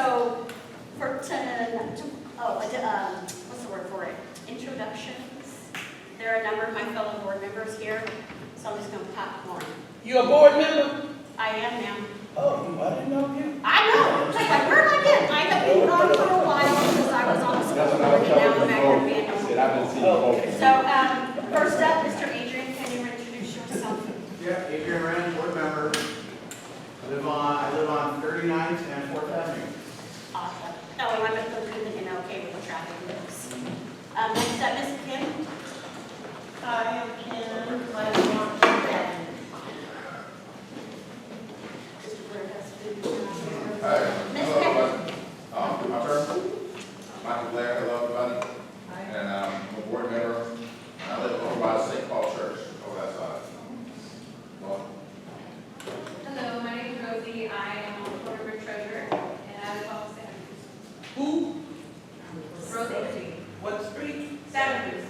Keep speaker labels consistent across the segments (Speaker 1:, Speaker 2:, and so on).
Speaker 1: So for what's the word for it? Introductions. There are a number of my fellow board members here, so I'm just going to popcorn.
Speaker 2: You a board member?
Speaker 1: I am now.
Speaker 2: Oh, I didn't know you.
Speaker 1: I know. It's like, where have I been? I have been on for a while because I was on the school board and now I'm back here being on. So first up, Mr. Adrian, can you introduce yourself?
Speaker 3: Yeah, Adrian Wren, board member. I live on 39th and 4th Avenue.
Speaker 1: Awesome. Oh, and I'm going to put in okay with the traffic rules. Next up, Ms. Kim.
Speaker 4: Hi, I'm Kim. I live on 4th Avenue.
Speaker 5: Hi.
Speaker 1: Ms.
Speaker 5: Hello,
Speaker 1: Kim.
Speaker 5: everybody. My turn. Michael Blair, hello, everybody. And I'm a board member. I live over by St. Paul Church, over that side. Well,
Speaker 6: Hello, my name is Rosie. I am a board member treasurer, and I live on Santa Cruz.
Speaker 2: Who?
Speaker 6: Rosie.
Speaker 2: What street?
Speaker 6: Santa Cruz.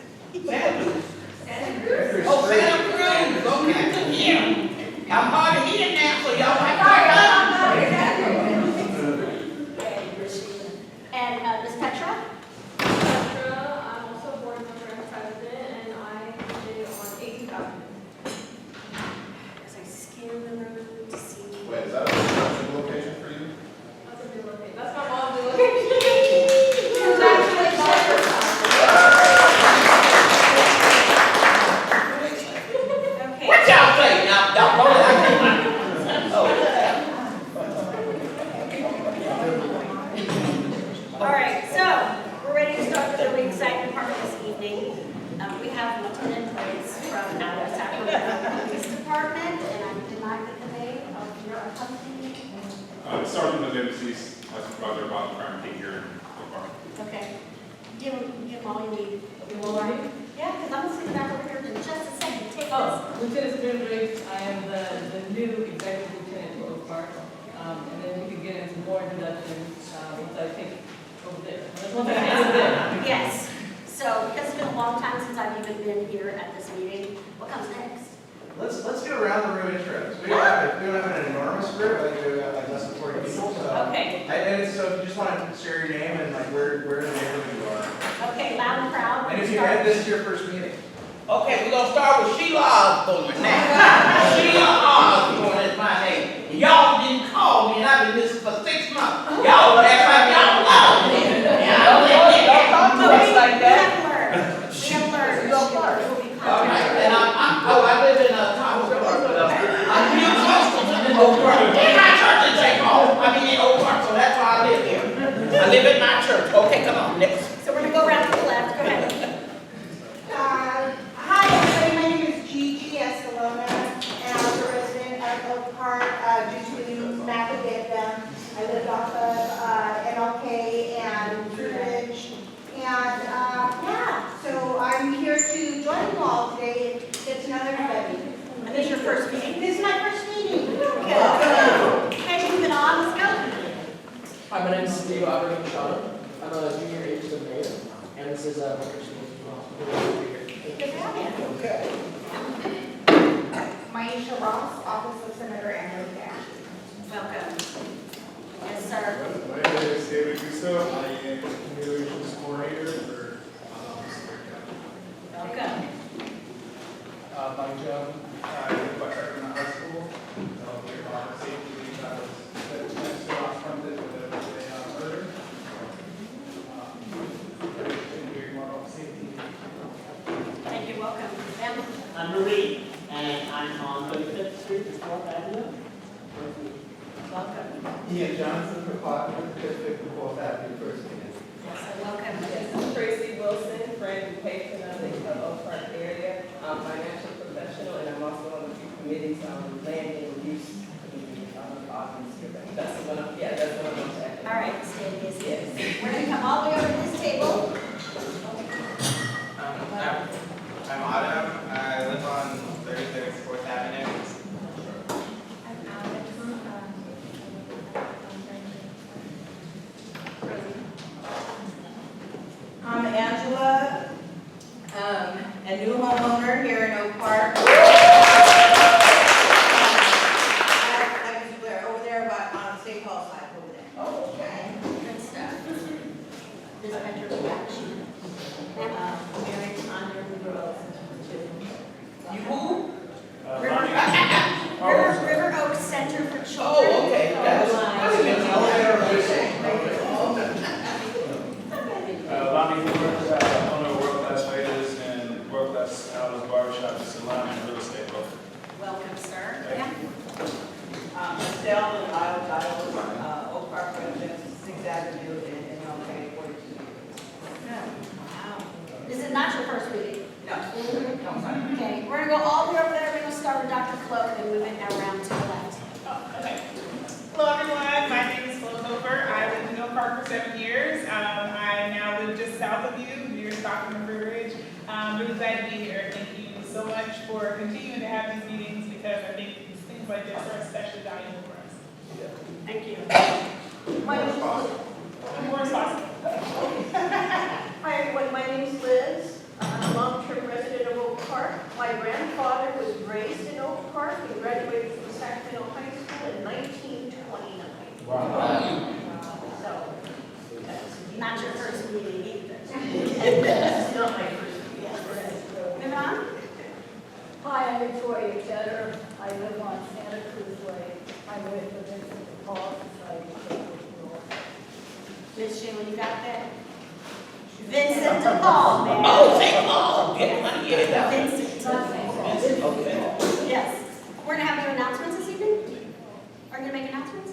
Speaker 2: Santa Cruz.
Speaker 6: Santa Cruz.
Speaker 2: Oh, Santa Cruz. Okay, good here. I'm hard to hear now, so y'all might
Speaker 1: And Ms. Petra?
Speaker 6: Petra, I'm also a board member and president, and I did on 18 documents.
Speaker 1: As I scan the room to see.
Speaker 5: wait, is that a new location for you?
Speaker 6: That's a new location. That's my mom's new location. Congratulations.
Speaker 1: Okay.
Speaker 2: What y'all say now? Y'all know that I can't.
Speaker 1: All right, so we're ready to start the really exciting part of this evening. We have Lieutenant Grace from the Sacramento Police Department, and I'm delighted today of your company.
Speaker 7: Sergeant of Embassies, Supervisor Bob Crime here in the park.
Speaker 1: Okay. Give them all you need. You will learn? Yeah, because I'm going to sit back over here in just a second. Take this.
Speaker 8: Lieutenant Sabrina Briggs, I am the new executive lieutenant for Oak Park. And then we can get into more introductions, once I take over there. Once I get over there.
Speaker 1: Yes. So, because it's been a long time since I've even been here at this meeting, what comes next?
Speaker 3: Let's get around the room intros. We don't have an enormous group. I think we've got like less than 40 people. So.
Speaker 1: Okay.
Speaker 3: And so if you just want to share your name and like where in the neighborhood you are.
Speaker 1: Okay, loud and proud.
Speaker 3: And if you had this is your first meeting.
Speaker 2: Okay, we're gonna start with Sheila Osborne now. Sheila Osborne is my name. Y'all didn't call me, and I've been missing for 6 months. Y'all act like y'all love me.
Speaker 8: Don't talk to us like that.
Speaker 1: We have learned.
Speaker 2: All right, and I live in Thomas Park, but I'm real close to Oak Park. In my church in St. Paul. I mean in Oak Park, so that's why I live here. I live at my church. Okay, come on, next.
Speaker 1: So we're gonna go around to the left. Go ahead.
Speaker 4: Hi, everybody. My name is Gigi Escalona, and I'm the resident of Oak Park due to the new map addendum. I live off of NLK and True Ridge. And yeah, so I'm here to join you all today and get to know everybody.
Speaker 1: And this is your first meeting?
Speaker 4: This is my first meeting.
Speaker 1: Okay, moving on. Let's go.
Speaker 9: Hi, my name is Steve Albert Machado. I'm a junior agent mayor, and this is my first meeting as well.
Speaker 1: Good to have you.
Speaker 2: Okay.
Speaker 4: Maisha Ross, Office of Senator Andrew Cash.
Speaker 1: Welcome. Yes, sir.
Speaker 7: My name is David Gusto. I am communications coordinator for
Speaker 1: Welcome.
Speaker 7: Mike Jones. I live by Sacramento High School. We're on safety. I was next to last Monday with a murder. We're more about safety.
Speaker 1: Thank you. Welcome. Them.
Speaker 9: I'm Marie, and I'm on 35th Street, 4th Avenue.
Speaker 1: Welcome.
Speaker 3: Ian Johnson, Department, District of 4th Avenue, first meeting.
Speaker 1: Yes, sir. Welcome.
Speaker 8: Yes, I'm Tracy Wilson, friend and patron of the Oak Park area. I'm a financial professional, and I'm also on a few committees on land and use committee. That's the one I'm checking.
Speaker 1: All right, stay busy.
Speaker 8: Yes.
Speaker 1: We're gonna come all the way over to this table.
Speaker 10: I'm Autumn. I live on 36th, 4th Avenue.
Speaker 4: I'm Angela, a new homeowner here in Oak Park. Over there, but on State Hall side over there.
Speaker 2: Oh, okay.
Speaker 1: from Dr. Flo and move it around to the left.
Speaker 11: Okay. Hello, everyone. My name is Flo Hofer. I lived in Oak Park for 7 years. I now live just south of you, near Stockton River Ridge. I'm really glad to be here. Thank you so much for continuing to have these meetings because I think things like this are especially valuable for us.
Speaker 1: Thank you.
Speaker 4: My name is
Speaker 11: More responsible.
Speaker 4: Hi, everyone. My name is Liz. I'm a long-term resident of Oak Park. My grandfather was raised in Oak Park and graduated from Sacramento High School in 1929. So, that's
Speaker 1: Not your first meeting either.
Speaker 4: it's not my first meeting.
Speaker 1: Move on.
Speaker 12: Hi, I'm Victoria Jetter. I live on Santa Cruz Way. I'm with the Vincent de Paul Society of North.
Speaker 1: Miss Sheila, you got that? Vincent de Paul, man.
Speaker 2: Oh, St. Paul, get money, get it out.
Speaker 1: Vincent.
Speaker 2: Okay.
Speaker 1: Yes. We're gonna have your announcements this evening? Are you gonna make announcements?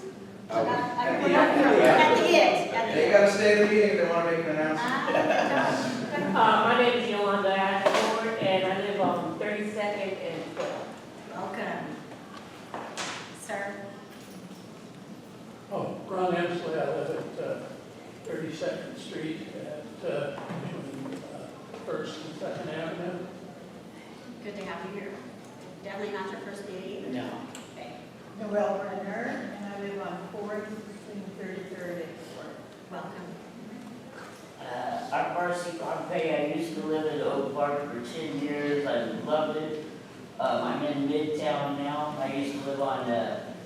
Speaker 3: At
Speaker 1: At
Speaker 3: the
Speaker 1: the
Speaker 3: end.
Speaker 1: end.
Speaker 3: They gotta stay at the meeting if they wanna make an announcement.
Speaker 13: My name is Yolanda Ashford, and I live on 32nd and 12th.
Speaker 1: Welcome. Sir?
Speaker 14: Oh, Ron Emsley, I live at 32nd Street at between 1st and 2nd Avenue.
Speaker 1: Good to have you here. Definitely not your first meeting either.
Speaker 2: No.
Speaker 1: Okay.
Speaker 12: Noel Brenner, and I live on 4th between 33rd and 4th.
Speaker 1: Welcome.
Speaker 13: I'm Marcy Pompey. I used to live in Oak Park for 10 years. I loved it. I'm in Midtown now. I used to live on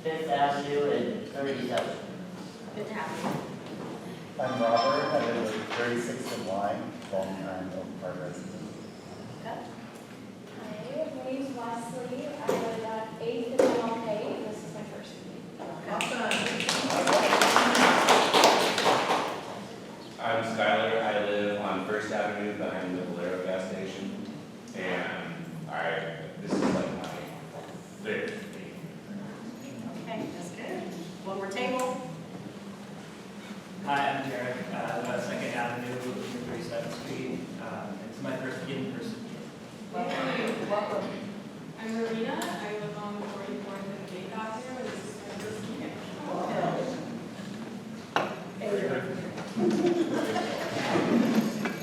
Speaker 13: 5th Avenue and 37th.
Speaker 1: Good to have you.
Speaker 15: I'm Robert, I live at 36th and Lime, long-time Oak Park resident.
Speaker 1: Good.
Speaker 12: Hi, my name is Leslie. I live at 8th and MLK. This is my first meeting.
Speaker 10: I'm Skylar. I live on First Avenue behind the Valero gas station. And this is like my fifth meeting.
Speaker 1: Okay, that's good. One more table.
Speaker 16: Hi, I'm Derek. I live on 2nd Avenue, 37th Street. It's my first in-person meeting.
Speaker 6: Welcome. I'm Marina. I live on 44th and Gate Avenue. This is my first meeting.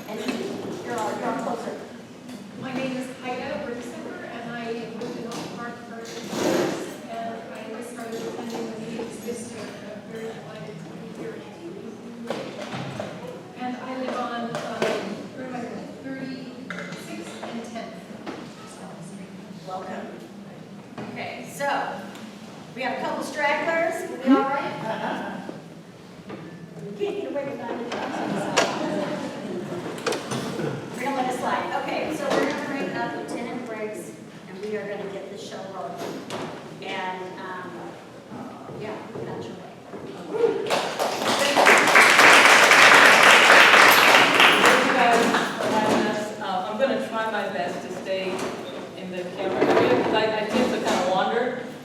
Speaker 1: And you're closer.
Speaker 6: My name is Haida Bricksimmer, and I lived in Oak Park for 8 years. And I started attending the meetings this year. I'm very delighted to be here. And I live on, where am I going? 36th and 10th.
Speaker 1: Welcome. Okay, so we have a couple stragglers. Will we all right? You can't get away with that. We're gonna let it slide. Okay, so we're gonna bring up Lieutenant Briggs, and we are gonna get the show rolling. And, yeah, that's your way.
Speaker 8: Thank you guys for having us. I'm going to try my best to stay in the camera area because I tend to kind of wander.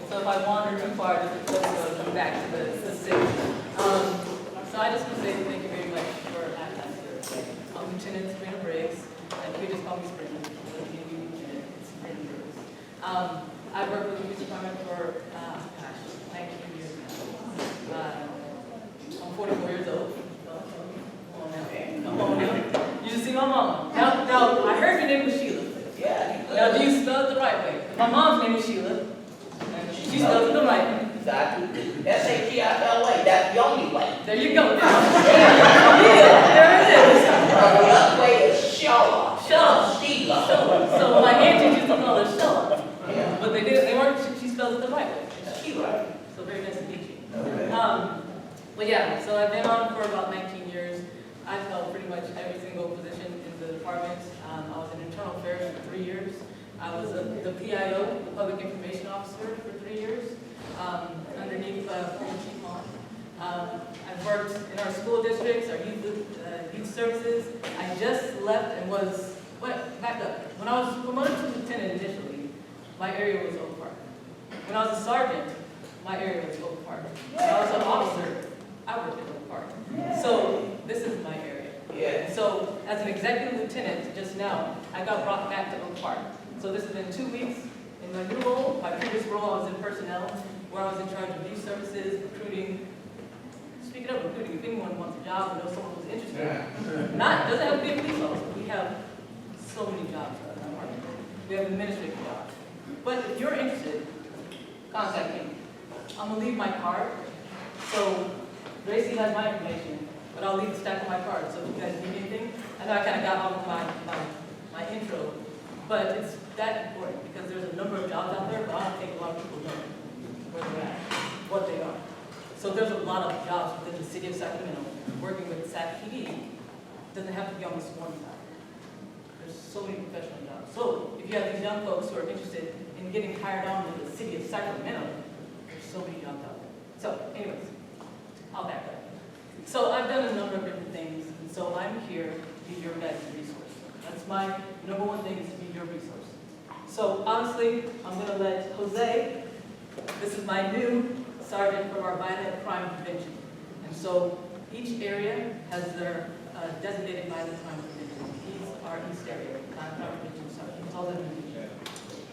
Speaker 8: So if I wander too far, just come back to the stage. So I just want to say thank you very much for having us here. I'm Lieutenant Sabrina Briggs, and you just call me Sabrina. It's Sabrina Briggs. I've worked with the police department for, 19 years now. I'm 44 years old. Come on now. Come on now. You just see my mama. Now, I heard your name was Sheila.
Speaker 2: Yeah.
Speaker 8: Now, do you spell it the right way? My mom's name is Sheila. And she spells it the right way.
Speaker 2: Exactly. S-A-T-I-L-A, that's the only way.
Speaker 8: There you go. Yeah, there it is.
Speaker 2: The other way is Sheila.
Speaker 8: Sheila. So my auntie used to call her Sheila.
Speaker 2: Yeah.
Speaker 8: But they weren't, she spells it the right way. Sheila. So very nice to meet you. But yeah, so I've been on for about 19 years. I've held pretty much every single position in the department. I was in internal affairs for 3 years. I was the PIO, the public information officer, for 3 years, underneath Chief Hahn. I've worked in our school districts, our youth services. I just left and was, back up. When I was promoted to lieutenant initially, my area was Oak Park. When I was a sergeant, my area was Oak Park. When I was an officer, I worked in Oak Park. So this is my area.
Speaker 2: Yeah.
Speaker 8: So as an executive lieutenant just now, I got brought back to Oak Park. So this has been 2 weeks,
Speaker 17: In my new role, my previous role, I was in personnel, where I was in charge of youth services, recruiting. Speaking of recruiting, if anyone wants a job or knows someone who's interested, doesn't have to be a police officer. We have so many jobs in our department. We have administrative jobs. But if you're interested, contact me. I'm gonna leave my card. So Gracie has my information, but I'll leave the stack of my card. So if you guys need anything, I know I kind of got off my intro, but it's that important because there's a number of jobs out there, but I don't think a lot of people know where they're at, what they are. So there's a lot of jobs within the city of Sacramento working with SacPD. Doesn't have to be on the sworn side. There's so many professional jobs. So if you have these young folks who are interested in getting hired on with the city of Sacramento, there's so many jobs out there. So anyways, I'll back up. So I've done a number of different things, and so I'm here to be your guys' resource. That's my number one thing, is to be your resource. So honestly, I'm gonna let Jose, this is my new sergeant from our violent crime prevention. And so each area has their designated violent crime prevention. He's our East area, crime prevention sergeant. Tell them who he is.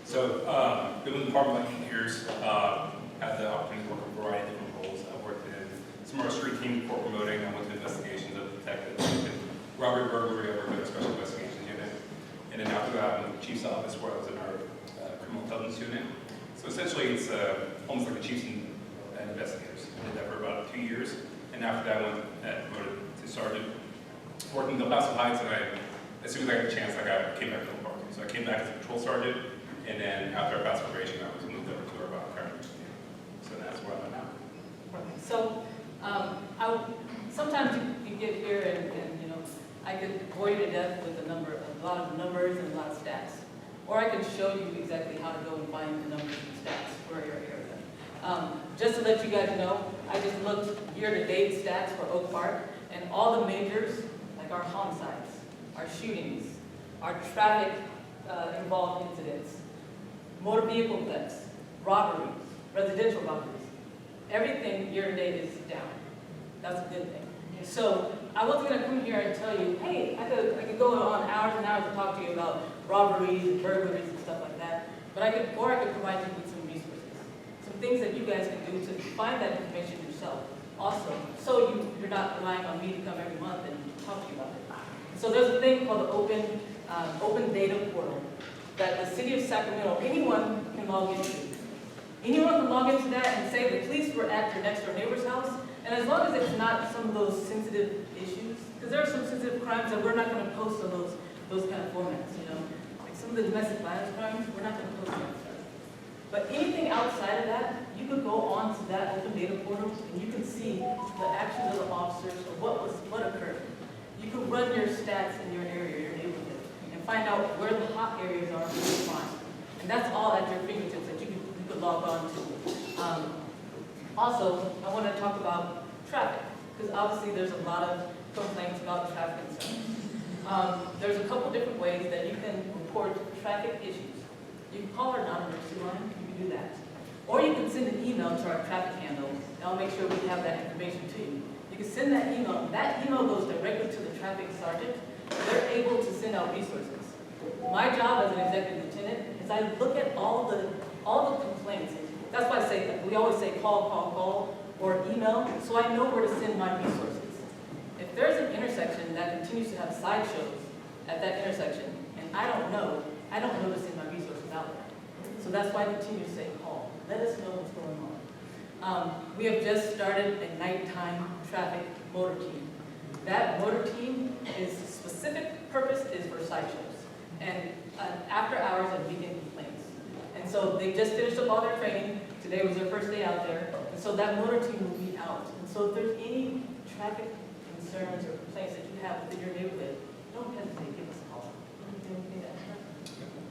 Speaker 18: So, been with the department like 8 years, had the opportunity to work in a variety of different roles. I worked in some of our street team for promoting, I went to investigations of detectives, robbery, burglary, I worked in a special investigations unit. And then after that, I went to the chief's office where I was in our criminal intelligence unit. So essentially, it's almost like a chief's investigators. I did that for about 2 years, and after that, I went promoted to sergeant. Worked in El Paso Heights, and as soon as I got a chance, came back to the department. So I came back as a patrol sergeant, and then after I passed probation, I was moved over to our violent crime unit. So that's where I'm at now.
Speaker 17: So sometimes you get here and you know, I could bore you to death with a lot of numbers and a lot of stats. Or I can show you exactly how to go and find the numbers and stats for your area. Just to let you guys know, I just looked year-to-date stats for Oak Park, and all the majors, like our homicides, our shootings, our traffic involved incidents, motor vehicle thefts, robberies, residential robberies, everything year-to-date is down. That's a good thing. So I wasn't going to come here and tell you, hey, I could go on hours and hours and talk to you about robberies and burglaries and stuff like that, but I could provide you with some resources, some things that you guys can do to find that information yourself also, so you're not relying on me to come every month and talk to you about it. So there's a thing called the open data portal that the city of Sacramento, anyone can log into. Anyone can log into that and say the police were at your next door neighbor's house, and as long as it's not some of those sensitive issues, because there are some sensitive crimes that we're not going to post on those kind of formats, you know. Like some of the domestic violence crimes, we're not going to post on that. But anything outside of that, you could go on to that open data portal and you can see the actions of the officers or what occurred. You can run your stats in your area, your neighborhood, and find out where the hot areas are for crime. And that's all at your fingertips that you could log on to. Also, I want to talk about traffic, because obviously there's a lot of complaints about traffic concerns. There's a couple different ways that you can report traffic issues. You can call our non-emergency line, you can do that. Or you can send an email to our traffic handle, and I'll make sure we have that information to you. You can send that email goes directly to the traffic sergeant. They're able to send out resources. My job as an executive lieutenant is I look at all the complaints. That's why we always say call, or email, so I know where to send my resources. If there's an intersection that continues to have sideshows at that intersection, and I don't know to send my resources out there. So that's why I continue to say call. Let us know what's going on. We have just started a nighttime traffic motor team. That motor team, its specific purpose is for sideshows and after hours and weekend complaints. And so they just finished up all their training. Today was their first day out there. And so that motor team will be out. And so if there's any traffic concerns or complaints that you have within your neighborhood, don't hesitate, give us a call.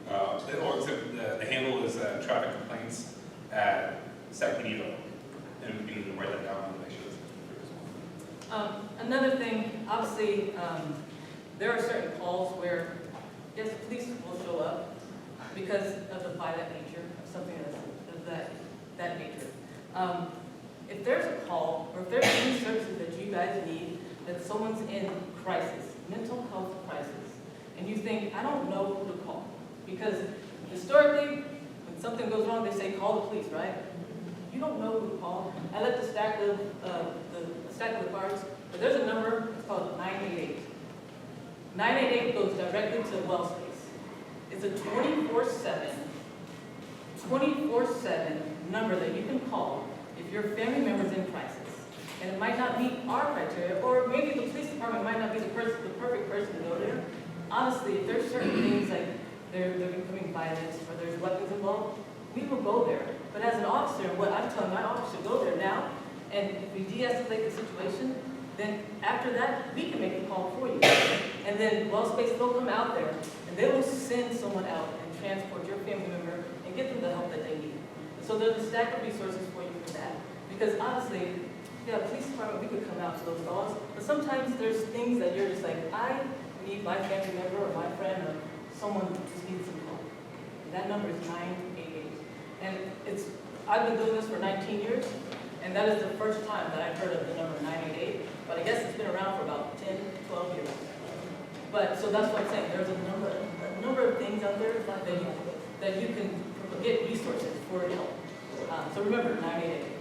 Speaker 18: The handle is traffic complaints at SacPD, and you can write that down and make sure it's
Speaker 17: another thing, obviously, there are certain calls where, yes, police will show up because of the violent nature of something of that nature. If there's a call, or if there's any services that you guys need, that someone's in crisis, mental health crisis, and you think, I don't know who to call, because historically, when when something goes wrong, they say, call the police, right? You don't know who to call. I let the stack of the cards, but there's a number, it's called 988. 988 goes directly to well space. It's a 24/7 number that you can call if your family member's in crisis. And it might not meet our criteria, or maybe the police department might not be the perfect person to go there. Honestly, if there's certain things like they're becoming violent or there's weapons involved, we will go there. But as an officer, what I'm telling my officer, go there now, and if we de-escalate the situation, then after that, we can make a call for you. And then well space, they'll come out there, and they will send someone out and transport your family member and get them the help that they need. So there's a stack of resources for you for that. Because honestly, yeah, police department, we could come out to those calls, but sometimes there's things that you're just like, I need my family member or my friend or someone just needs some help. And that number is 988. And I've been doing this for 19 years, and that is the first time that I've heard of the number 988, but I guess it's been around for about 10, 12 years. But, so that's what I'm saying, there's a number of things out there that you can get resources for help. So remember, 988.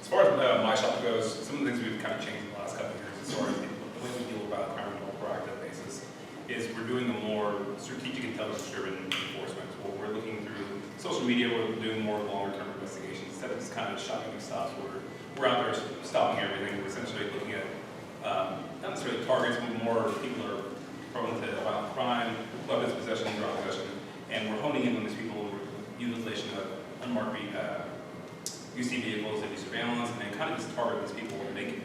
Speaker 18: As far as my shop goes, some of the things we've kind of changed in the last couple of years as far as the way we deal about crime on a more proactive basis is we're doing a more strategic intelligence-driven enforcement. Well, we're looking through social media, we're doing more longer-term investigations instead of just kind of shotgun stops where we're out there stopping everything. We're essentially looking at not necessarily targets, but more people that are prone to violent crime, weapons possession, drug possession, and we're honing in on these people with utilization of unmarked UC vehicles and do surveillance, and then kind of just target these people and make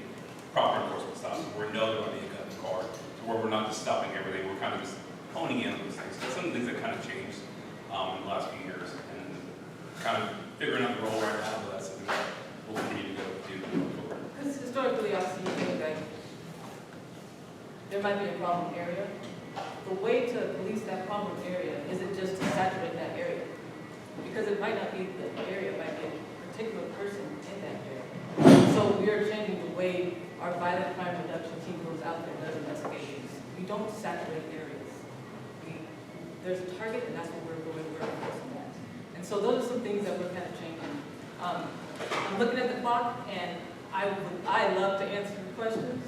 Speaker 18: proper enforcement stops where we know there might be a gun in the car, to where we're not just stopping everything, we're kind of just honing in on those things. So that's some of the things that kind of changed in the last few years, and kind of figuring out the role right now, but that's something that we'll continue to do going forward.
Speaker 17: Because historically, I've seen things like there might be a problem area. The way to police that problem area isn't just to saturate that area, because it might not be the area, it might be a particular person in that area. So we are changing the way our violent crime reduction team goes out there and does investigations. We don't saturate areas. There's a target, and that's what we're enforcing that. And so those are some things that we're kind of changing. I'm looking at the clock, and I love to answer questions.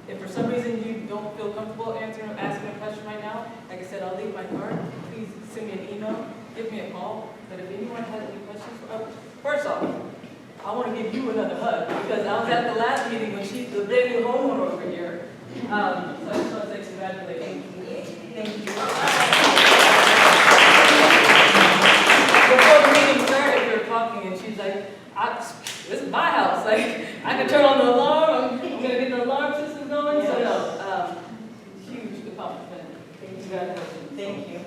Speaker 17: If for some reason you don't feel comfortable asking a question right now, like I said, I'll leave my card. Please send me an email, give me a call. But if anyone has any questions, first off, I want to give you another hug because I was at the last meeting when she's the brand new homeowner over here. So I just want to say congratulations. Thank you. Before the meeting started, we were talking, and she's like, "This is my house. Like, I can turn on the alarm. I'm going to get the alarm system going." So no, huge accomplishment. Congratulations. Thank you.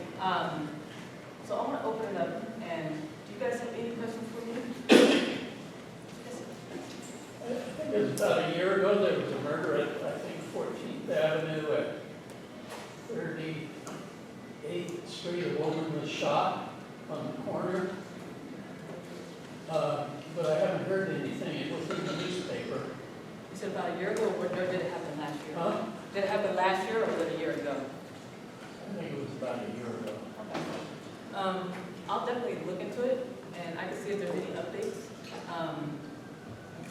Speaker 17: So I want to open it up, and do you guys have any questions for me?
Speaker 14: I think it was about a year ago, there was a murder at, I think, 14th Avenue at 38th Street. A woman was shot on the corner. But I haven't heard anything. It was in the newspaper.
Speaker 17: You said about a year ago, or did it happen last year?
Speaker 14: Huh?
Speaker 17: Did it happen last year, or was it a year ago?
Speaker 14: I think it was about a year ago.
Speaker 17: Okay. I'll definitely look into it, and I can see if there's any updates. I'm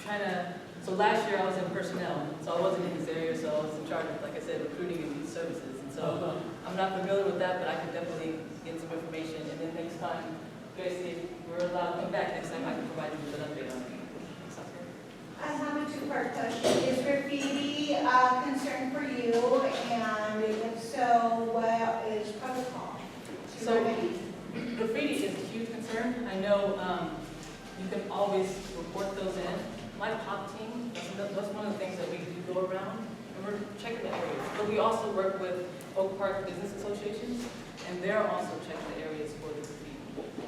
Speaker 17: trying to, so last year I was in personnel, so I wasn't in this area, so I was in charge of, like I said, recruiting and youth services. And so I'm not familiar with that, but I can definitely get some information, and then next time, you guys see if we're allowed to come back next time, I can provide you with an update on it. Sounds good?
Speaker 4: I have a two-part question. Is graffiti a concern for you? And if so, what is protocol to
Speaker 17: So,
Speaker 4: remedy?
Speaker 17: graffiti is a huge concern. I know you can always report those in. My pop team, that's one of the things that we do go around, and we're checking the areas. But we also work with Oak Park Business Associations, and they're also checking the areas for the graffiti.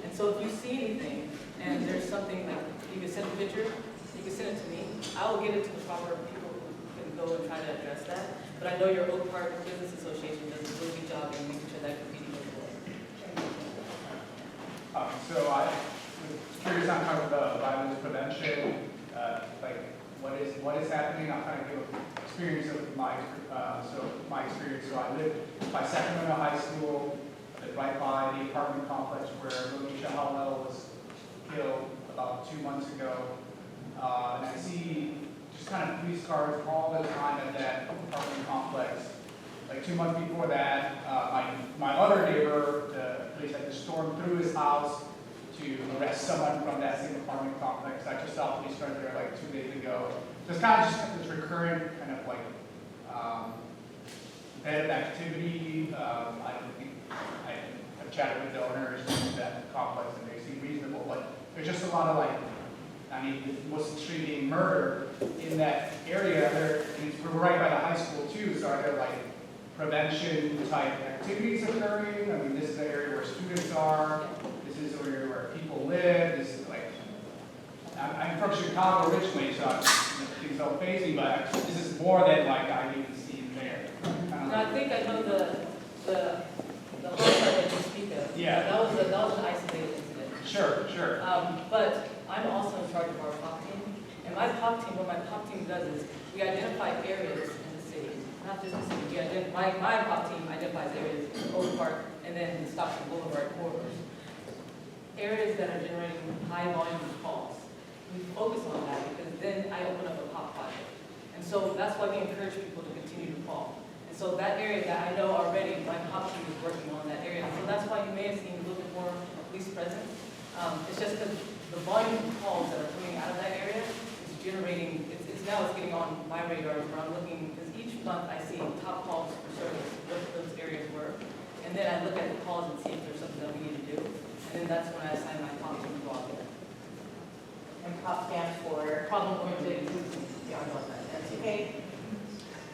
Speaker 17: And so if you see anything, and there's something like, you can send a picture, you can send it to me. I will get it to the proper people who can go and try to address that. But I know your Oak Park Business Association does a really good job in making sure that graffiti goes away.
Speaker 7: So I was curious on kind of the violence prevention, like what is happening. I'll kind of give a experience of my experience. So I live by Sacramento High School, I live right by the apartment complex where Monisha Hallel was killed about 2 months ago. And I see just kind of police cars all the time at that apartment complex. Like 2 months before that, my other neighbor, the police had to storm through his house to arrest someone from that same apartment complex. I just saw police right there like 2 days ago. So it's kind of just this recurrent kind of like bed of activity. I've chatted with the owners of that complex and they seem reasonable, but there's just a lot of like, was extreme murder in that area. We're right by the high school too, so are there like prevention type activities occurring? I mean, this is the area where students are, this is the area where people live, this is like, I'm from Chicago originally, so things don't faze me, but this is more than like I even see there.
Speaker 17: No, I think I know the homicide that you speak of.
Speaker 7: Yeah.
Speaker 17: That was an isolated incident.
Speaker 7: Sure.
Speaker 17: But I'm also in charge of our POP team. And what my POP team does is we identify areas in the city, not just the city. My POP team identifies areas in Oak Park and then Stockton Boulevard corridors. Areas that are generating high volume of calls. We focus on that because then I open up a POP project. And so that's why we encourage people to continue to call. And so that area that I know already, my POP team is working on that area. So that's why you may have seen a little bit more police presence. It's just because the volume of calls that are coming out of that area is generating, it's getting on my radar where I'm looking, because each month I see top calls for service, what those areas were. And then I look at the calls and see if there's something that we need to do. And then that's when I assign my POP team to go out there.
Speaker 4: And POP stands for?
Speaker 17: Problem-oriented policing. Yeah, I know that. That's
Speaker 4: Okay.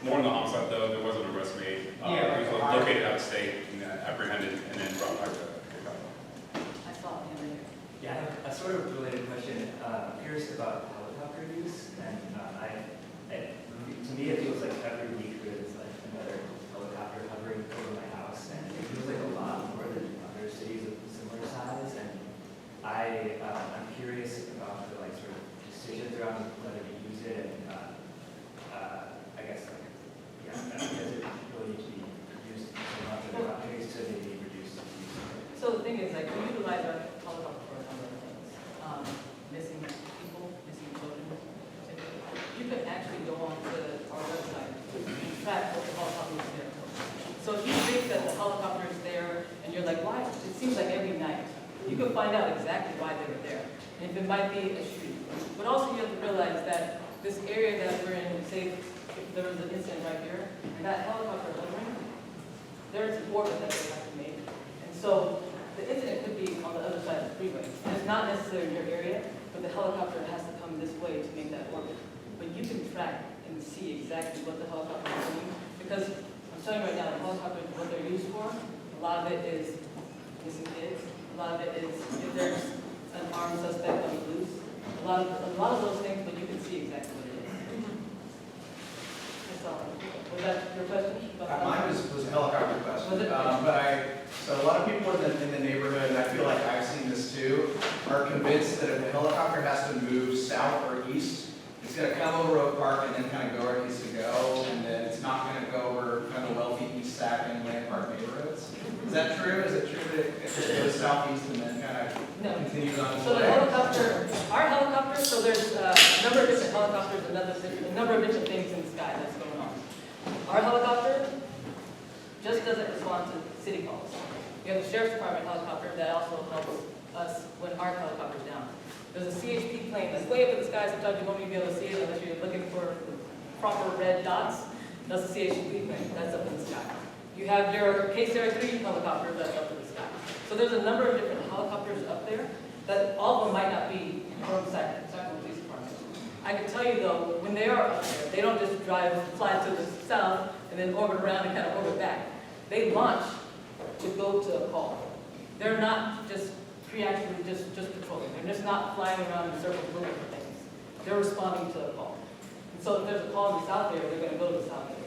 Speaker 18: More on the homicide though, there was an arrest made. He was located out of state, and apprehended, and then brought back to Chicago.
Speaker 17: I saw him there.
Speaker 16: Yeah, I have a sort of related question. I'm curious about helicopter use, and to me it feels like every week there's like another helicopter hovering over my house, and it feels like a lot more than other cities of similar size. And I'm curious about the like sort of decisions around whether to use it, and I guess like does it really need to be used so much? Are there opportunities to maybe reduce the use of it?
Speaker 17: So the thing is, like, we utilize our helicopter for a number of things. Missing people, missing children. You can actually go on to our website and track what the helicopter is there for. So if you think that the helicopter is there and you're like, why? It seems like every night. You can find out exactly why they were there. And if it might be a shooting. But also you have to realize that this area that we're in, say, if there was an incident right here, and that helicopter hovering, there's an orbit that they have to make. And so the incident could be on the other side of the freeway. And it's not necessarily your area, but the helicopter has to come this way to make that orbit. But you can track and see exactly what the helicopter is doing. Because I'm telling you right now, the helicopter, what they're used for, a lot of it is missing kids. A lot of it is if there's an armed suspect on the loose. A lot of those things, but you can see exactly what it is. That's all. Was that your question?
Speaker 3: Mine was a helicopter question. So a lot of people in the neighborhood, and I feel like I've seen this too, are convinced that if the helicopter has to move south or east, it's going to come over Oak Park and then kind of go where it needs to go, and then it's not going to go over kind of wealthy East Sac and Land Park neighborhoods. Is that true? Is it true that it goes southeast and then kind of continues on?
Speaker 17: So the helicopter, our helicopter, so there's a number of different helicopters, a number of different things in the sky that's going on. Our helicopter just doesn't respond to city calls. We have the Sheriff's Department helicopter that also helps us when our helicopter's down. There's a CHP plane that's way up in the sky. Sometimes you won't even be able to see it unless you're looking for the proper red dots. That's the CHP plane. That's up in the sky. You have your K-3 helicopter that's up in the sky. So there's a number of different helicopters up there that all of them might not be from Sacramento Police Department. I can tell you though, when they are up there, they don't just fly to the south and then orbit around and kind of orbit back. They launch to go to a call. They're not just preactively just patrolling. They're just not flying around in circles looking for things. They're responding to a call. And so if there's a call in the south area, they're going to go to the south area.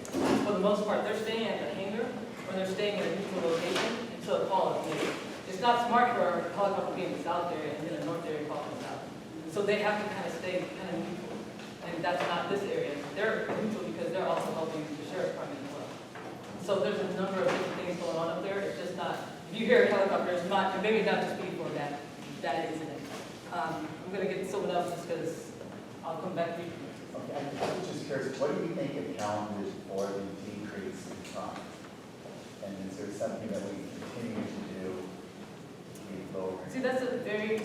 Speaker 17: For the most part, they're staying at the hangar or they're staying at a neutral location until a call is made. It's not smart for a helicopter to be in the south area and then a north area call comes out. So they have to kind of stay kind of neutral. and that's not this area. They're neutral because they're also helping the sheriff's department as well. So there's a number of different things going on up there. It's just not, if you hear a helicopter, it's not, and maybe not just for that incident. I'm gonna get someone else just because I'll come back to you.
Speaker 15: Okay, I was just curious, what do you think accounted for the decrease in crime? And is there something that we continue to do to keep lower?
Speaker 17: See, that's a very,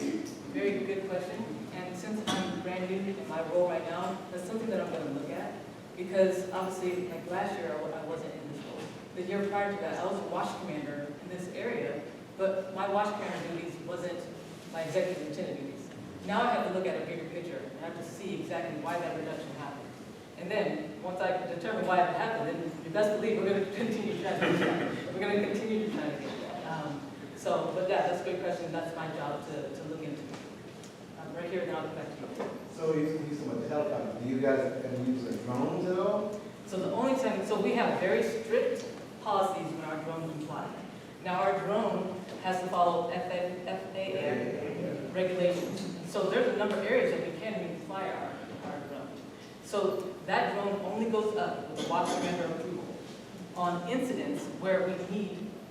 Speaker 17: very good question. And since I'm brand new in my role right now, that's something that I'm gonna look at. Because obviously, like last year, I wasn't in this role. The year prior to that, I was a watch commander in this area, but my watch commander duties wasn't my executive lieutenant duties. Now I have to look at a bigger picture, and I have to see exactly why that reduction happened. And then, once I determine why it happened, then you best believe we're gonna continue trying to do that. We're gonna continue to try to get that. But yeah, that's a good question, that's my job to look into. Right here, then I'll get back to you.
Speaker 19: So you use so much helicopter. Do you guys ever use the drones at all?
Speaker 17: So the only time, so we have very strict policies when our drone can fly. Now our drone has to follow FAA regulations. So there's a number of areas that we can't even fly our drone. So that drone only goes up with the watch commander approval on incidents where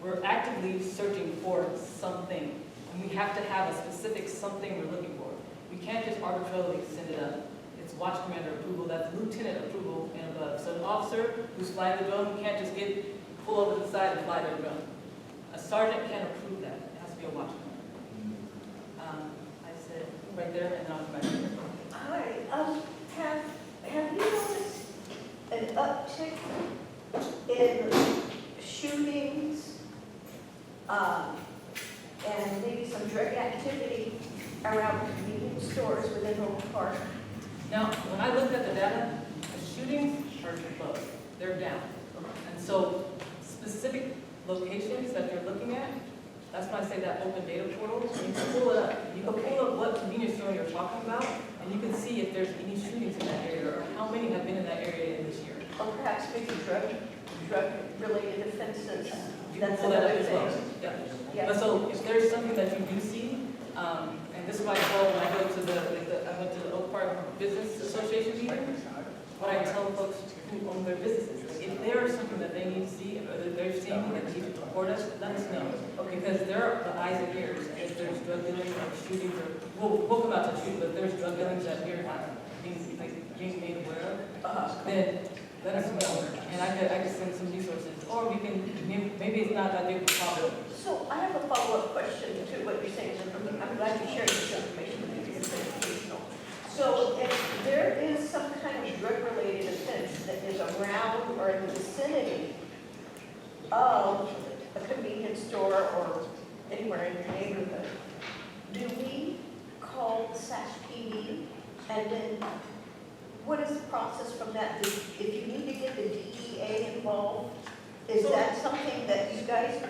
Speaker 17: we're actively searching for something. And we have to have a specific something we're looking for. We can't just arbitrarily send it up. It's watch commander approval, that's lieutenant approval and above. So an officer who's flying the drone can't just pull over to the side and fly their drone. A sergeant can't approve that. It has to be a watch commander. I said right there, and then I'll come back here.
Speaker 20: Hi, have you noticed an uptick in shootings, and maybe some drug activity around convenience stores within Oak Park?
Speaker 17: Now, when I looked at the data, the shootings are low. They're down. And so specific locations that you're looking at, that's why I say that open data portal, you can pull it up. You can pull up what convenience store you're talking about, and you can see if there's any shootings in that area, or how many have been in that area in this year.
Speaker 20: Or perhaps maybe drug-related offenses.
Speaker 17: You can
Speaker 20: That's
Speaker 17: pull that up
Speaker 20: another
Speaker 17: as well.
Speaker 20: thing.
Speaker 17: Yeah. But so if there's something that you do see, and this is why when I go to I went to the Oak Park Business Association meeting, what I tell folks who own their businesses, if there is something that they need to see, or that they're seeing that they need to report us, let us know. Because they're the eyes and ears, and if there's drug dealing or shootings, or we'll come out to shoot, but if there's drug dealings that we're being made aware of, then let us know. And I could send some resources, or we can, maybe it's not that big of a problem.
Speaker 20: So I have a follow-up question to what you're saying. I'm glad you're sharing this information with me. It's educational. So if there is some kind of drug-related offense that is around or in the vicinity of a convenience store or anywhere in your neighborhood, do we call the SacPD? And then what is the process from that? If you need to get the DEA involved, is that something that you guys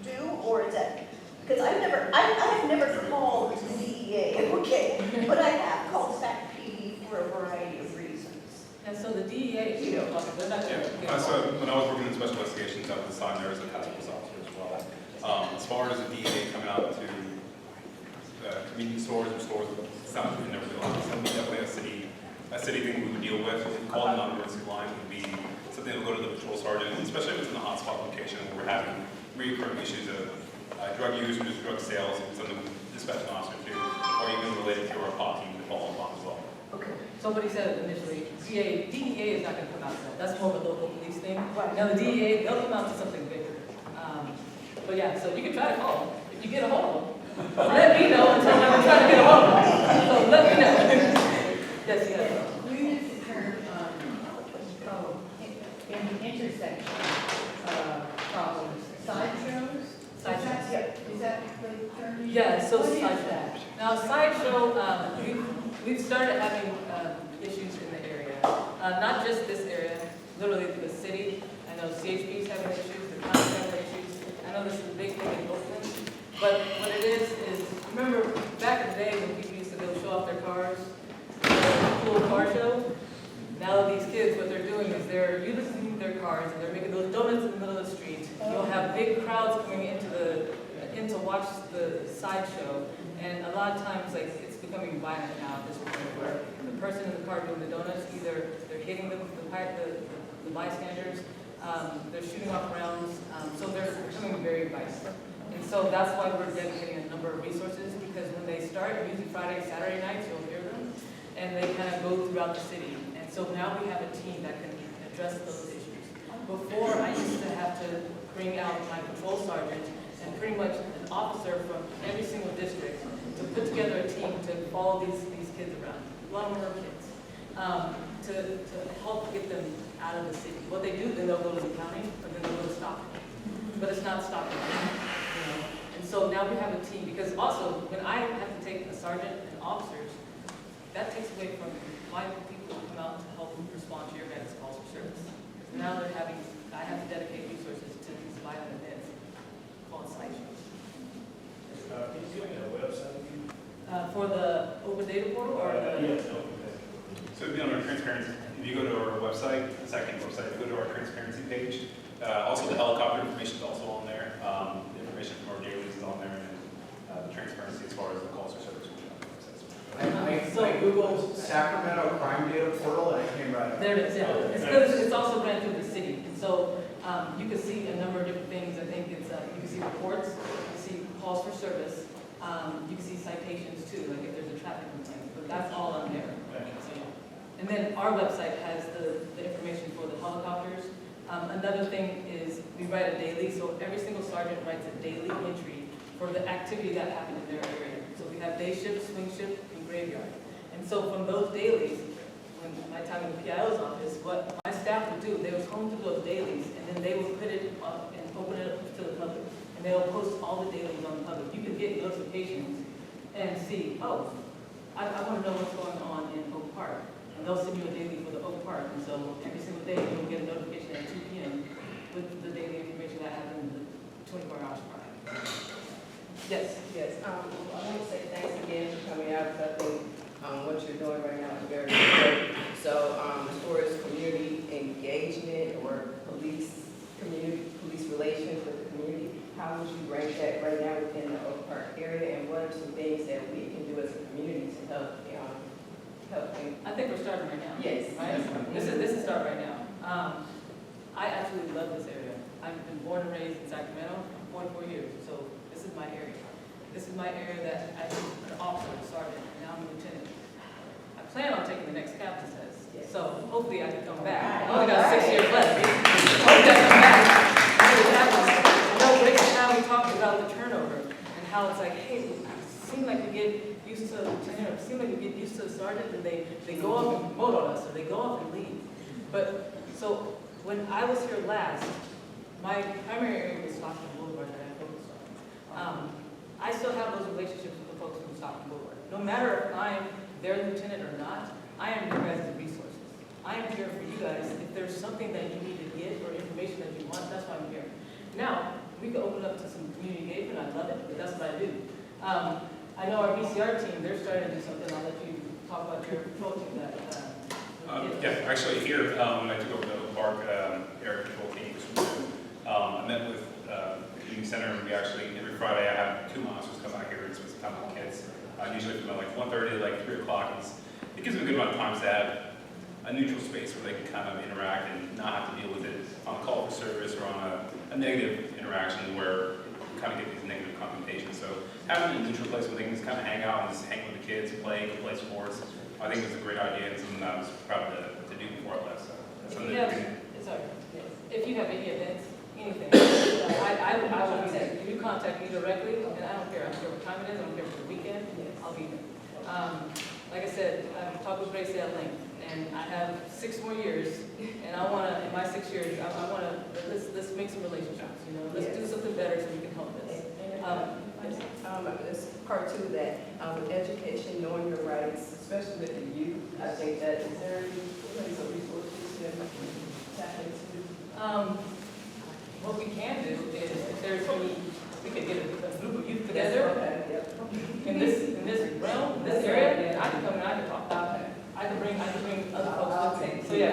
Speaker 20: do, or is that, because I have never called the DEA, okay, but I have called SacPD for a variety of reasons.
Speaker 17: And so the DEA, they're not
Speaker 18: So when I was working in special investigations out of the side, there was a task force officer as well. As far as the DEA coming out to convenience stores or stores with sound we never realized, that would be definitely a city thing we would deal with. Calling the non-emergency line would be something that would go to the patrol sergeant, especially if it's in a hotspot location where we're having recurring issues of drug use, drug sales, and something dispatch an officer to, or even related to our POT team to follow up on as well.
Speaker 17: Okay. Somebody said initially, DEA is not going to come out to that. That's more of a local police thing. Now the DEA, they'll come out to something bigger. But yeah, so you can try to call them. If you get a hold of them, let me know until I'm trying to get a hold of them. So let me know. Yes, yes.
Speaker 21: We use the term in the intersection problems, sideshows? Is that the term?
Speaker 17: Yeah, so
Speaker 21: What is
Speaker 17: sideshow.
Speaker 21: that?
Speaker 17: Now sideshow, we've started having issues in the area. Not just this area, literally the city. I know CHP's having issues, the county's having issues. I know this is a big thing in Oakland. But what it is remember back in the day when people used to go show off their cars, cool car show? Now these kids, what they're doing is they're using their cars and they're making those donuts in the middle of the street. You'll have big crowds coming in to watch the sideshow, and a lot of times it's becoming violent now at this point where the person in the car doing the donuts, either they're hitting the bystanders, they're shooting off rounds, so they're becoming very violent. And so that's why we're dedicating a number of resources, because when they start, usually Friday, Saturday nights, you'll hear them, and they kind of go throughout the city. And so now we have a team that can address those issues. Before, I used to have to bring out my patrol sergeant and pretty much an officer from every single district to put together a team to follow these kids around. A lot of them are kids. To help get them out of the city. What they do, then they'll go to the county, or then they'll go to Stockton. But it's not Stockton, you know. And so now we have a team, because also, when I have to take a sergeant and officers, that takes away from my people who come out to help respond to your guys' calls for service. Because now I have to dedicate resources to these violent events called sideshows.
Speaker 3: Can you give me a website?
Speaker 17: For the open data portal, or?
Speaker 3: Yes.
Speaker 18: So it'd be on our transparency. If you go to our website, the SacPD website, you go to our transparency page. Also, the helicopter information is also on there. The information from our dailies is on there, and the transparency as far as the calls for service.
Speaker 3: I Googled Sacramento crime data portal and I came right up.
Speaker 17: There it is, yeah. It's good, it's also ran through the city. And so you can see a number of different things. I think it's, you can see reports, you can see calls for service, you can see citations too, like if there's a traffic complaint, but that's all on there. So, yeah. And then our website has the information for the helicopters. Another thing is we write a daily, so every single sergeant writes a daily entry for the activity that happened in their area. So we have day shift, swing shift, and graveyard. And so from those dailies, when my time in the PIO's office, what my staff would do, they would comb through those dailies, and then they would put it up and open it up to the public. And they'll post all the dailies on the public. You can get notifications and see, oh, I want to know what's going on in Oak Park. And they'll send you a daily for the Oak Park. And so every single day, you'll get a notification at 2 p.m. with the daily information that happened 24 hours prior. Yes.
Speaker 8: Yes, I want to say thanks again for coming out, because I think what you're doing right now is very good. So as far as community engagement or police relations with the community, how would you rank that right now within the Oak Park area, and what are some things that we can do as a community to help them?
Speaker 17: I think we're starting right now.
Speaker 8: Yes.
Speaker 17: Right? This is start right now. I absolutely love this area. I've been born and raised in Sacramento for 44 years, so this is my area. This is my area that I was an officer, sergeant, and now I'm a lieutenant. I plan on taking the next captain's test, so hopefully I can come back. I only got 6 years left. Hopefully I come back. No, but it's how we talked about the turnover and how it's like, hey, it seems like we get used to a lieutenant, or it seems like we get used to a sergeant, and they go up and vote on us, or they go up and leave. But so when I was here last, my primary area was Stockton Boulevard that I focused on. I still have those relationships with the folks from Stockton Boulevard. No matter if I'm their lieutenant or not, I am your guys' resources. I am here for you guys. If there's something that you need to get or information that you want, that's why I'm here. Now, we can open up to some community engagement. I love it, but that's what I do. I know our VCR team, they're starting to do something. I'll let you talk about your patrol team that.
Speaker 18: Yeah, actually here, when I took over the Oak Park air control team, I met with the community center, and we actually, every Friday, I have 2 officers come out here and spend some time with kids. Usually from like 1:30 to like 3 o'clock. It gives them a good amount of time to have a neutral space where they can kind of interact and not have to deal with it on a call for service or on a negative interaction where you kind of get these negative connotations. So having a neutral place where they can just kind of hang out and just hang with the kids, play sports, I think it's a great idea and something that I was proud to do before I left. So that's something
Speaker 17: If you have any events, anything, I will be there. If you contact me directly, and I don't care what time it is, I don't care if it's a weekend, I'll be there. Like I said, I've talked with Gracie at length, and I have 6 more years, and I want to, in my 6 years, I want to, let's make some relationships, you know, let's do something better so we can help this.
Speaker 8: This part 2 of that, with education, knowing your rights, especially with the youth, I think that is very some resources that we can tap into.
Speaker 17: What we can do is, if there's any, we could get a group of youth together in this realm, this area, I can come and I can talk. I can bring other folks with me. So yeah,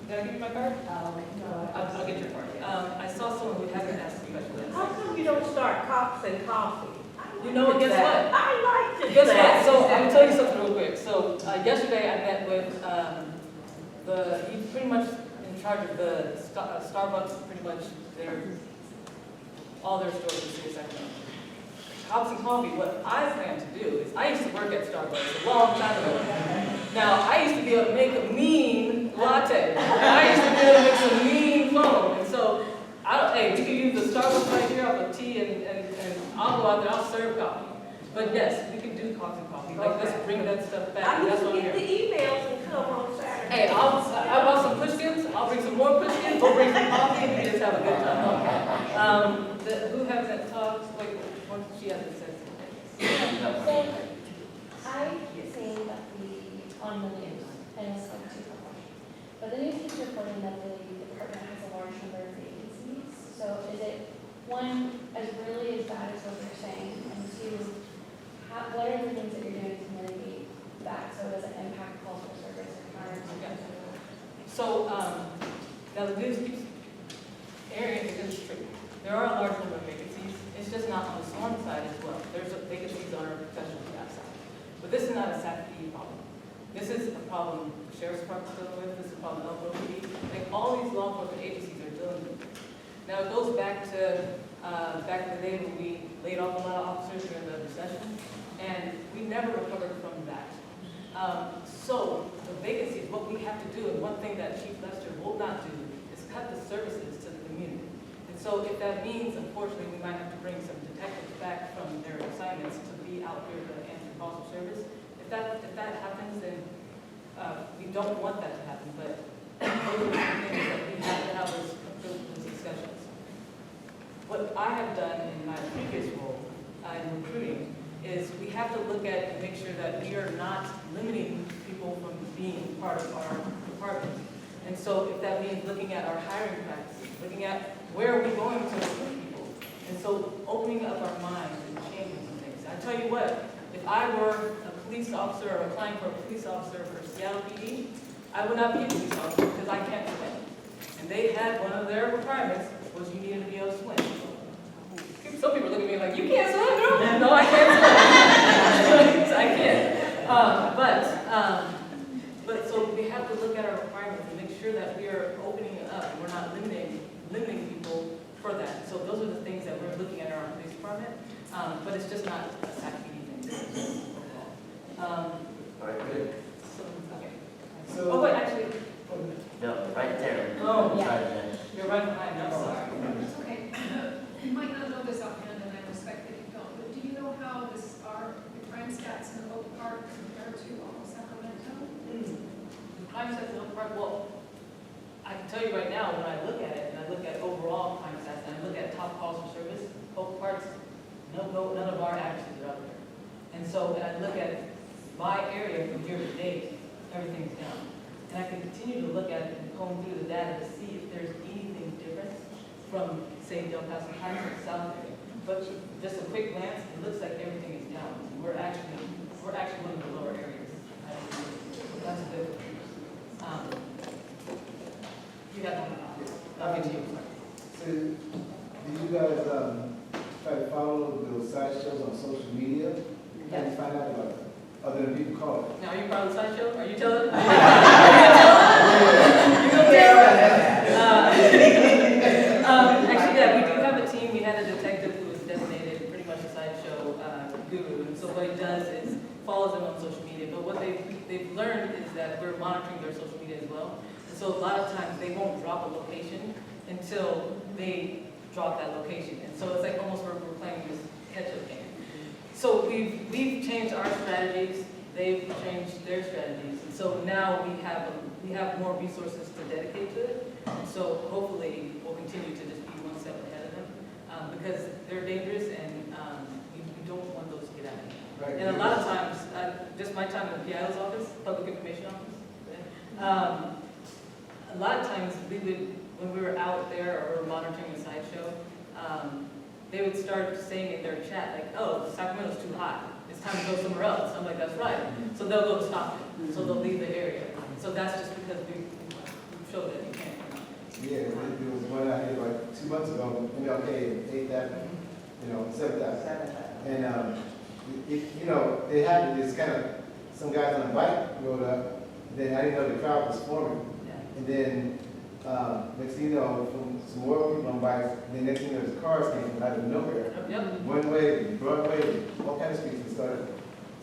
Speaker 17: did I give you my card? I'll get your card. I saw someone who hasn't asked a question.
Speaker 21: How come you don't start cops and coffee?
Speaker 17: You know what? Guess what?
Speaker 21: I like to.
Speaker 17: Guess what? So I'm gonna tell you something real quick. so yesterday I met with he's pretty much in charge of the Starbucks, pretty much all their stores in the city of Sacramento. Cops and Coffee, what I plan to do is, I used to work at Starbucks a long time ago. Now, I used to be able to make a mean latte. I used to be able to make some mean foam. And so, hey, we could use the Starbucks right here off of tea, and I'll go out there, I'll serve coffee. But yes, we can do Cops and Coffee. Like, let's bring that stuff back.
Speaker 20: I
Speaker 17: That's
Speaker 20: need
Speaker 17: what
Speaker 20: to
Speaker 17: I'm
Speaker 20: get the
Speaker 17: here.
Speaker 20: emails and come on Saturday.
Speaker 17: Hey, I brought some pushkins. I'll bring some more pushkins. We'll bring some coffee, and we just have a good time. Who has that talk? Wait, she hasn't said something.
Speaker 5: So, I seen that on the news, and it's like super funny. But the news keeps reporting that the department has a large number of vacancies. So is it, one, as really as bad as what they're saying, and two, what are the things that you're doing to mitigate that so it doesn't impact calls for service or counter?
Speaker 17: So, now the news keeps airing it is true. There are a large number of vacancies. It's just not on the sworn side as well. There's vacancies on our professional staff side. But this is not a SacPD problem. This is a problem the Sheriff's Department's dealing with. This is a problem LPD. Like all these law enforcement agencies are dealing with. Now it goes back to back in the day when we laid off a lot of officers during the recession, and we never recovered from that. So the vacancies, what we have to do, and one thing that Chief Lester will not do, is cut the services to the community. And so if that means, unfortunately, we might have to bring some detectives back from their assignments to be out here to answer calls for service. If that happens, then we don't want that to happen, but those are the things that we have to have those discussions. What I have done in my previous role in recruiting is we have to look at and make sure that we are not limiting people from being part of our department. And so if that means looking at our hiring practices, looking at where are we going to recruit people, and so opening up our minds and changing some things. I tell you what, if I were a police officer or applying for a police officer for Seattle PD, I would not be a police officer because I can't swim. And they had one of their requirements was you needed to be able to swim. Some people look at me like, you can't swim, girl? No, I can't swim. I can't. But so we have to look at our requirements and make sure that we are opening it up and we're not limiting people for that. So those are the things that we're looking at in our police department. But it's just not a SacPD thing.
Speaker 19: All right, good.
Speaker 17: Okay.
Speaker 19: So-
Speaker 17: Oh, wait, actually.
Speaker 13: No, right there.
Speaker 17: Oh,
Speaker 13: yeah.
Speaker 17: You're right behind me, I'm sorry.
Speaker 6: It's okay. You might not know this offhand, and I respect that you don't, but do you know how our crime stats in Oak Park compare to Sacramento?
Speaker 17: The crime stats in Oak Park, well, I can tell you right now, when I look at it, and I look at overall crime stats, and I look at top calls for service, Oak Park's, none of our averages are up there. And so when I look at my area from year to date, everything's down. And I can continue to look at it and comb through the data to see if there's anything different from, say, Del Paso Heights or South area. But just a quick glance, it looks like everything is down. We're actually one of the lower areas. That's a good thing. You have one. I'll get to you.
Speaker 19: So, did you guys try to follow those sideshows on social media? How did you find out about it? Other than people calling?
Speaker 17: Now, are you part of the sideshow? Are you telling? Actually, yeah, we do have a team. We had a detective who was designated pretty much a sideshow guru. And so what he does is follows them on social media. But what they've learned is that we're monitoring their social media as well. And so a lot of times they won't drop a location until they drop that location. And so it's like almost we're playing this catch-up game. So we've changed our strategies. They've changed their strategies. And so now we have more resources to dedicate to it. And so hopefully we'll continue to just be one step ahead of them because they're dangerous and we don't want those to get out of hand. Right. And a lot of times, just my time in the PIO's office, Public Information Office, a lot of times when we were out there or monitoring a sideshow, they would start saying in their chat, like, oh, Sacramento's too hot. It's time to go somewhere else. I'm like, that's right. So they'll go stop it. So they'll leave the area. So that's just because we've showed that you can't.
Speaker 19: Yeah, there was one out here like 2 months ago, MLK, 8th Avenue, 7th Avenue. And, they had this kind of some guys on a bike rode up, then I didn't know the crowd was forming. And then, next thing you know, from some more people on bikes, then next thing you know, the cars came from out of nowhere.
Speaker 17: Yep.
Speaker 19: One way, Broadway, all kinds of streets and started.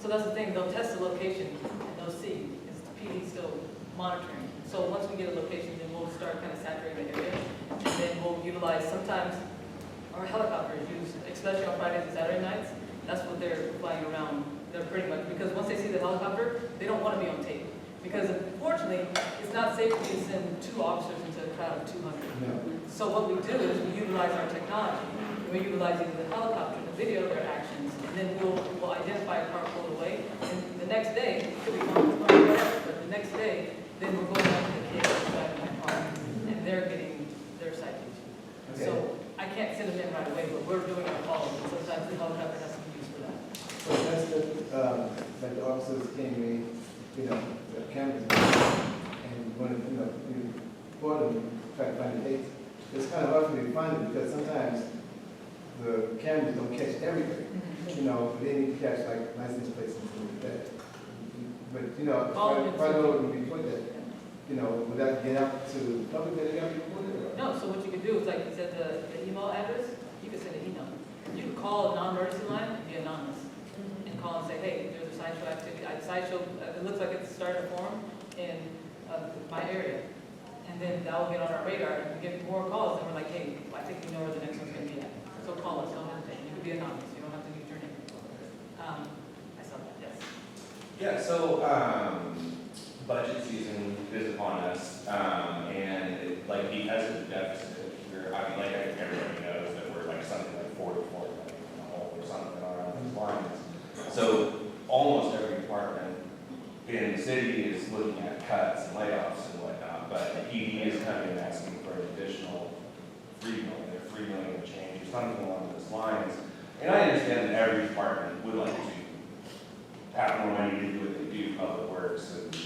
Speaker 17: So that's the thing, they'll test the location and they'll see, is the PD still monitoring? So once we get a location, then we'll start kind of saturating the area, and then we'll utilize, sometimes our helicopters use, especially on Fridays and Saturday nights, that's what they're flying around. They're pretty much, because once they see the helicopter, they don't want to be on tape. Because unfortunately, it's not safe for you to send 2 officers into a crowd of 200.
Speaker 19: No.
Speaker 17: So what we do is we utilize our technology. We utilize either the helicopter to video their actions, and then we'll identify a car pulled away, and the next day, it could be whatever, but the next day, then we're going out to the kids driving my car, and they're getting their citation.
Speaker 19: Okay.
Speaker 17: So I can't send them in right away, but we're doing our follow-up, and sometimes the helicopter has to be used for that.
Speaker 19: So that's the, like the officers came in, you know, the cameras, and when, you know, we report them, try to find the dates. It's kind of hard for me to find it because sometimes the cameras don't catch everything, you know, but they need to catch like license plates and stuff like that. But, you know, if I know it would be put that, you know, would that get out to the public that it got reported? Or?
Speaker 17: No, so what you can do is like you said, the email address, you can send an email. You can call a non-emergency line and be anonymous. And call and say, hey, there's a sideshow activity, it looks like it's starting to form in my area. And then that will get on our radar, and we get more calls, and we're like, hey, I think we know where the next one's gonna be at. So call us, don't hesitate, you can be anonymous, you don't have to use your name. I saw that, yes.
Speaker 10: Yeah, so, budget season is upon us, and it, like, because of the deficit, like everybody knows that we're like something like 4 to 4 million in the hole or something around those lines. So almost every department in the city is looking at cuts and layoffs and whatnot, but the PD is coming and asking for an additional 3 million or 3 million to change or something along those lines. And I understand that every department would like to have more money to do what they do, public works and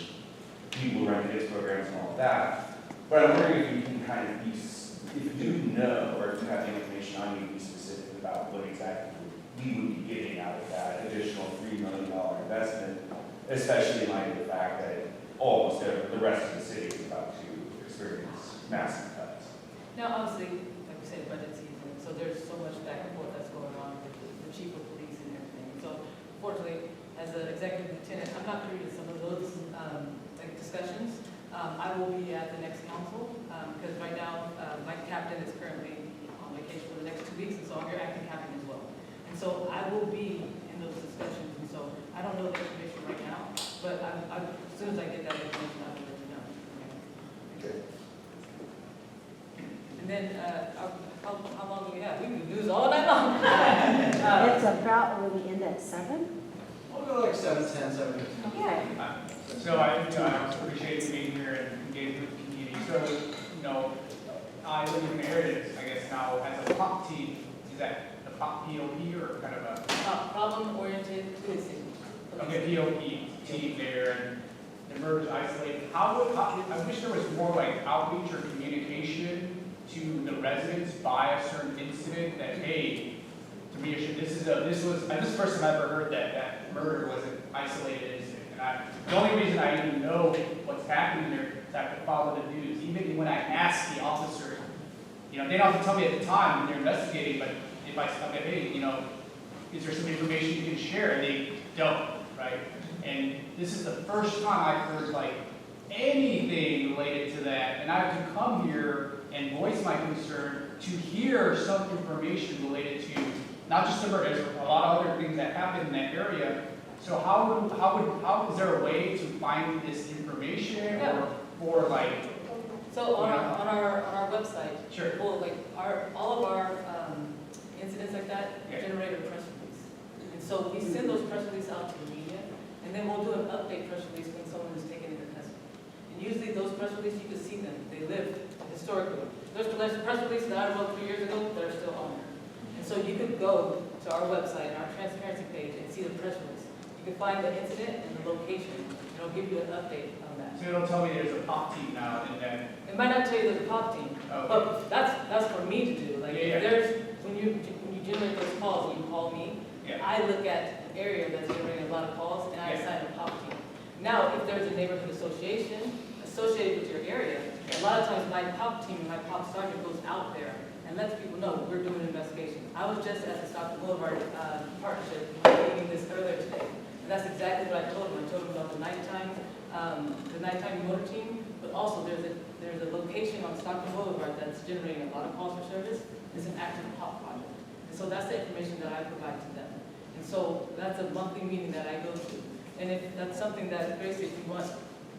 Speaker 10: people run kids programs and all of that. But I'm wondering if you can kind of be, if you know, or if you have the information on you to be specific about what exactly we would be getting out of that additional $3 million investment, especially in light of the fact that almost the rest of the city is about to experience massive cuts.
Speaker 17: Now, obviously, like we said, budget season, so there's so much back and forth that's going on with the chief of police and everything. So fortunately, as an executive lieutenant, I'm not privy to some of those like discussions. I will be at the next council, because right now, my captain is currently on vacation for the next 2 weeks, and so I'm your acting captain as well. And so I will be in those discussions, and so I don't know the information right now, but as soon as I get that information, I will let you know.
Speaker 19: Okay.
Speaker 17: And then, how long do we have? We can do this all night long.
Speaker 1: It's about, will we end at 7?
Speaker 3: We'll go like 7:10, 7:15.
Speaker 1: Okay.
Speaker 7: So I also appreciate you being here and engaging with the community. So, I live in an area that I guess now has a POP team. Is that the POP or kind of a?
Speaker 17: Problem-oriented policing.
Speaker 7: Okay, POP team there and the murders isolated. I wish there was more like outreach or communication to the residents by a certain incident that, hey, to reassure, this is the first time I've ever heard that murder was an isolated incident. And the only reason I even know what's happening there is I have to follow the news. Even when I ask the officers, they don't have to tell me at the time when they're investigating, but if I say, hey, is there some information you can share? And they don't, right? And this is the first time I've heard like anything related to that. And I have to come here and voice my concern to hear some information related to not just the murder, there's a lot of other things that happen in that area. So how is there a way to find this information or like?
Speaker 17: So on our website,
Speaker 7: sure.
Speaker 17: Well, like all of our incidents like that generate a press release, and so we send those press releases out to the media, and then we'll do an update press release when someone is taken into custody. And usually those press releases, you can see them; they live historically. There's press releases that I wrote 3 years ago that are still on there, and so you could go to our website, our transparency page, and see the press release. You can find the incident and the location, and it'll give you an update on that.
Speaker 7: So it'll tell me there's a POP team now, and then.
Speaker 17: It might not tell you there's a POP team, but that's for me to do. Like if there's when you generate those calls and you call me, I look at an area that's generating a lot of calls and I assign a POP team. Now, if there's a neighborhood association associated with your area, a lot of times my pop team and my pop sergeant goes out there and lets people know we're doing an investigation. I was just at the Stockton Boulevard partnership meeting this earlier today, and that's exactly what I told them. I told them about the nighttime motor team, but also there's a location on Stockton Boulevard that's generating a lot of calls for service. It's an active pop project, and so that's the information that I provide to them. And so that's a monthly meeting that I go to, and if that's something that Gracie, if you want,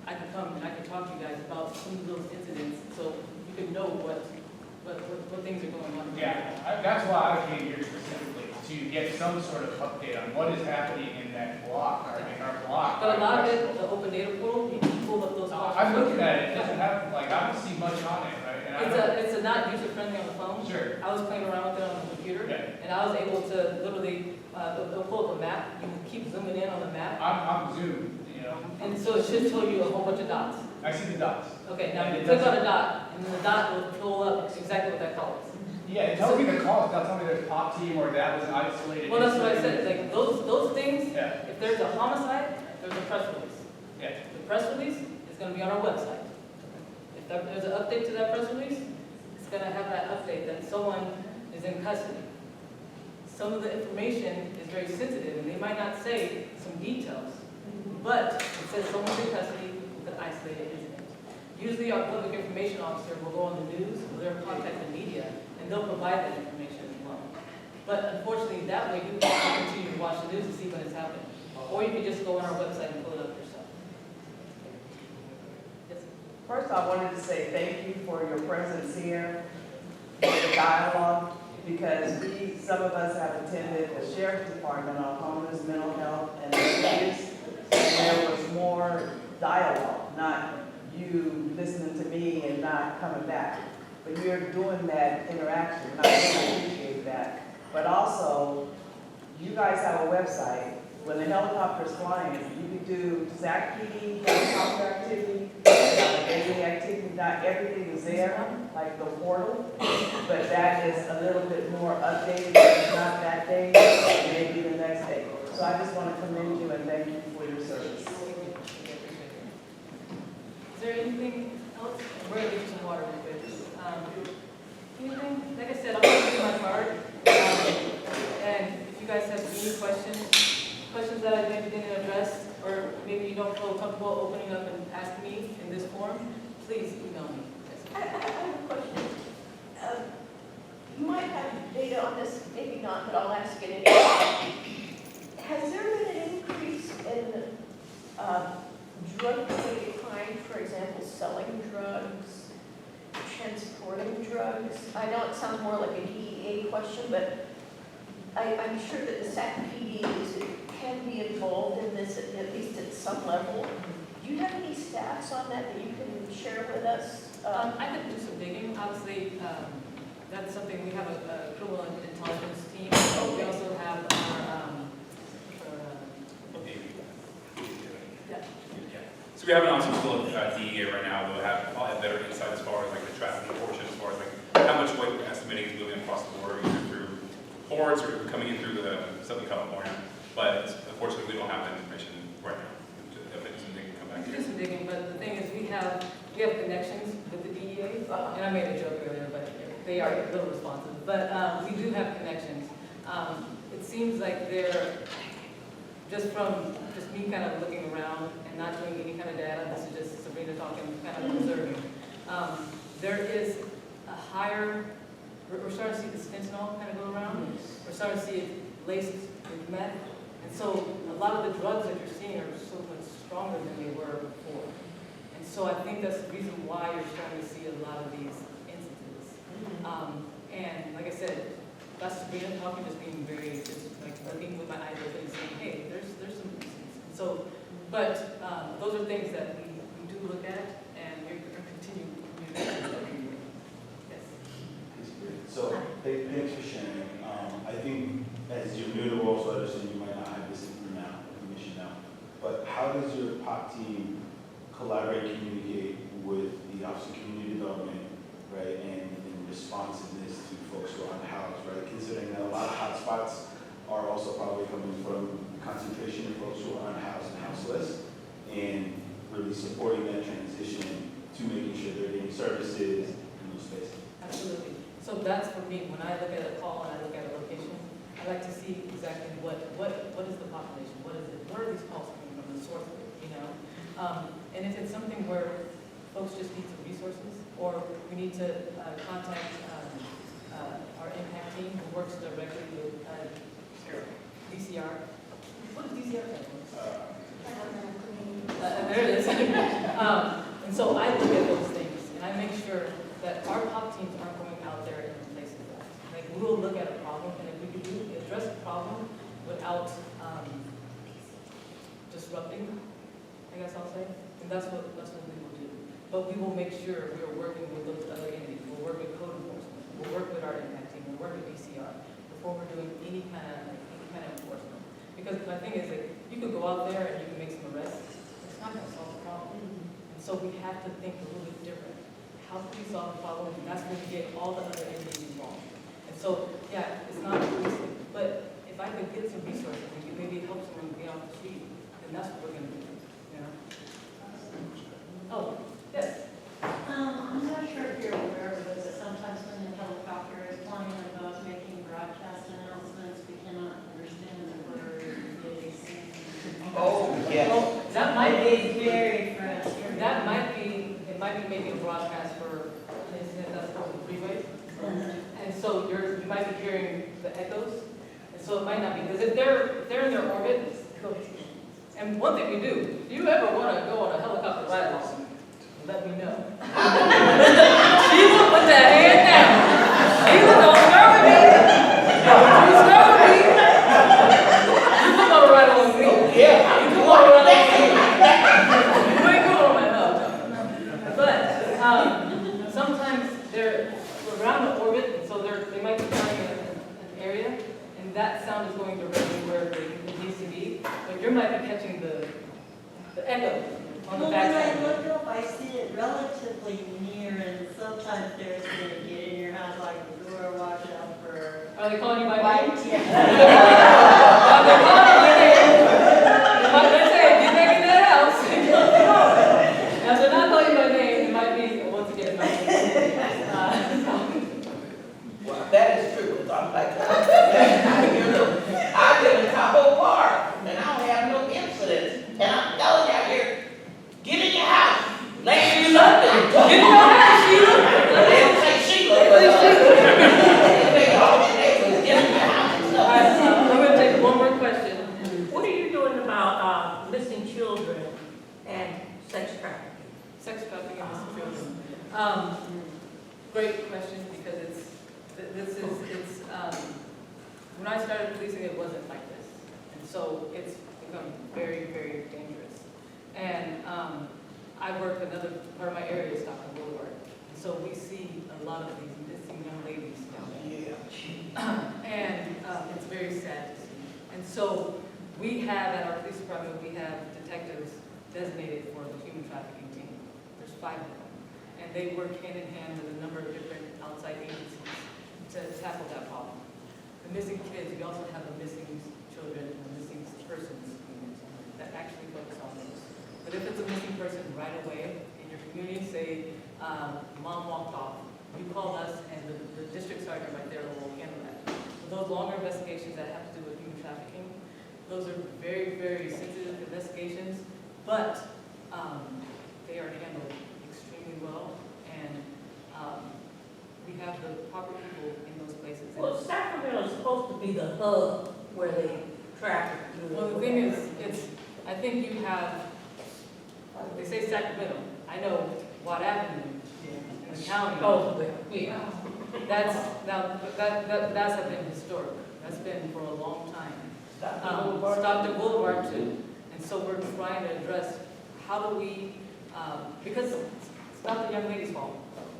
Speaker 17: I can come and I can talk to you guys about some of those incidents, so you can know what things are going on.
Speaker 7: Yeah, that's why I came here specifically, to get some sort of update on what is happening in that block, or in our block.
Speaker 17: But a lot of it, the open data portal, you can pull up those.
Speaker 7: I'm looking at it, it doesn't have, like, I don't see much on it, right? And
Speaker 17: It's a not user friendly on the phone.
Speaker 7: Sure.
Speaker 17: I was playing around with it on the computer,
Speaker 7: Yeah.
Speaker 17: and I was able to literally, they'll pull up a map, you can keep zooming in on the map,
Speaker 7: I'm zoomed, you know.
Speaker 17: and so it should show you a whole bunch of dots.
Speaker 7: I see the dots.
Speaker 17: Okay, now
Speaker 7: And
Speaker 17: you
Speaker 7: it
Speaker 17: click on
Speaker 7: doesn't-
Speaker 17: a dot, and then the dot will pull up exactly what that call is.
Speaker 7: Yeah, it tells me the call, it's not telling me there's pop team or that was an isolated.
Speaker 17: Well, that's what I
Speaker 7: incident.
Speaker 17: said, like, those things,
Speaker 7: Yeah,
Speaker 17: if there's a homicide, there's a press release.
Speaker 7: yeah.
Speaker 17: The press release is gonna be on our website. If there's an update to that press release, it's gonna have that update that someone is in custody. Some of the information is very sensitive, and they might not say some details, but it says someone's in custody with an isolated incident. Usually our public information officer will go on the news, or they'll contact the media, and they'll provide that information as well. But unfortunately, that way you can continue to watch the news and see when it's happening. Or you can just go on our website and pull it up yourself. Yes.
Speaker 8: First, I wanted to say thank you for your presence here, for the dialogue, because some of us have attended the sheriff's department on homeless, mental health, and abuse, and there was more dialogue, not you listening to me and not coming back. But you're doing that interaction, and I really appreciate that. But also, you guys have a website. When the helicopter's flying, you can do SacPD, helicopter activity, daily activity, not everything is there, like the portal. But that is a little bit more updated, it's not that day, maybe the next day. So I just want to commend you and thank you for your service.
Speaker 17: Is there anything else? We're gonna get you some water real quick. Anything? Like I said, I'm gonna give you my card. And if you guys have any questions that I maybe didn't address, or maybe you don't feel comfortable opening up and asking me in this forum, please email me.
Speaker 20: I have a question. You might have data on this, maybe not, but I'll ask it anyway. Has there been an increase in drug-related crime, for example, selling drugs, transporting drugs? I know it sounds more like a DEA question, but I'm sure that the SacPD can be involved in this at least at some level. Do you have any stats on that you can share with us?
Speaker 17: I could do some digging. Obviously, that's something we have a criminal intelligence team. We also have our
Speaker 18: So we have an officer full of DEA right now. We'll have probably a better insight as far as like the trafficking portion, as far as like how much weight we're estimating is moving across the border, either through ports or coming in through the Southern California. But unfortunately, we don't have that information right now. Definitely some digging come back
Speaker 17: do
Speaker 18: here.
Speaker 17: some digging, but the thing is, we have connections with the DEA, and I made a joke earlier, but they are a little responsive. But we do have connections. It seems like they're just me kind of looking around and not doing any kind of data. This is just Sabrina talking, kind of observing. There is a higher. We're starting to see this fentanyl kind of go around. We're starting to see it laced with meth. And so a lot of the drugs that you're seeing are so much stronger than they were before. And so I think that's the reason why you're starting to see a lot of these instances. And like I said, that's Sabrina talking, just being very, just like looking with my eyes open and saying, hey, there's some instances. So, but those are things that we do look at, and we're going to continue communicating every year. Yes.
Speaker 9: So, thanks for sharing. I think as you're new to roles, so I understand you might not have this information now, but how does your POP team collaborate, communicate with the Office of Community Development, right, and responsiveness to folks who are unhoused, right, considering that a lot of hotspots are also probably coming from concentration of folks who are unhoused and houseless. and really supporting that transition to making sure they're getting services in those spaces.
Speaker 17: Absolutely. So that's for me, when I look at a call and I look at a location, I like to see exactly what is the population, what is it, where are these calls coming from, the source of it, you know? And if it's something where folks just need some resources, or we need to contact our impact team who works directly with DCR. What does DCR stand for? There it is. And so I look at those things, and I make sure that our pop teams aren't going out there and replacing that. Like, we will look at a problem, and if we can address the problem without disrupting, I guess I'll say, and that's what we will do. But we will make sure we are working with those other entities. We'll work with code enforcement. We'll work with our impact team. We'll work with DCR before we're doing any kind of enforcement. Because my thing is that you could go out there and you can make some arrests. It's not going to solve the problem. And so we have to think a little bit different. How can we solve the problem? And that's when we get all the other entities involved. And so, yeah, it's not policing. But if I could get some resources and maybe help someone get off the street, then that's what we're going to do. You know? Oh, yes.
Speaker 11: I'm not sure if you're aware of this, but sometimes when the helicopter is flying above making broadcast announcements, we cannot understand the words they say.
Speaker 2: Oh, yes.
Speaker 17: Well, that might
Speaker 11: It
Speaker 17: be
Speaker 11: is very frustrating.
Speaker 17: That might be, it might be making a broadcast for an incident that's called the freeway. And so you might be hearing the echoes. And so it might not be, because if they're in their orbit, and one thing we do, if you ever want to go on a helicopter ride along, let me know. Sheila, put that hand down. Sheila, don't start with me. Don't start with me. You come on a ride along with me.
Speaker 2: Oh, yeah.
Speaker 17: You come on a ride along with me. You ain't going on my no. But sometimes they're around the orbit, and so they might be flying in an area, and that sound is going directly where it needs to be. But you might be catching the echo on the
Speaker 11: Well, when
Speaker 17: backside.
Speaker 11: I look up, I see it relatively near, and sometimes they're saying, get in your house, like the door, watch out for.
Speaker 17: Are they calling you by
Speaker 11: white
Speaker 17: name?
Speaker 11: Yeah.
Speaker 17: They're calling you by name. They say, get back in that house. Now, if they're not calling you by name, it might be, once again,
Speaker 2: Well, that is true, because I'm like, you know, I live in Tahoe Park, and I don't have no incidents. And I'm telling you out here, get in your house. Lady Sheila. Get in your house, Sheila. They don't say Sheila, but they all say, get in your house.
Speaker 17: All right, I'm going to take one more question.
Speaker 20: What are you doing about missing children and sex trafficking?
Speaker 17: Sex trafficking and missing children. Great question, because it's when I started policing, it wasn't like this. And so it's become very, very dangerous. And I work another part of my area is Stockton Boulevard. And so we see a lot of these missing young ladies down there. Yeah. And it's very sad to see. And so we have, at our police department, we have detectives designated for the human trafficking team. There's 5 of them. And they work hand in hand with a number of different outside agencies to tackle that problem. The missing kids, we also have the missing children and the missing persons unit that actually focus on those. But if it's a missing person right away in your community, say mom walked off, you call us and the district sergeant right there will handle that. So those longer investigations that have to do with human trafficking, those are very, very sensitive investigations, but they are handled extremely well, and we have the proper people in those places.
Speaker 20: Well, Sacramento is supposed to be the hub where they traffic.
Speaker 17: Well, the thing is, I think you have, they say Sacramento, I know Watt Avenue in the county.
Speaker 20: Oh, yeah.
Speaker 17: That's been historic. That's been for a long time. Stockton Boulevard too. And so we're trying to address how do we, because it's not the young lady's fault,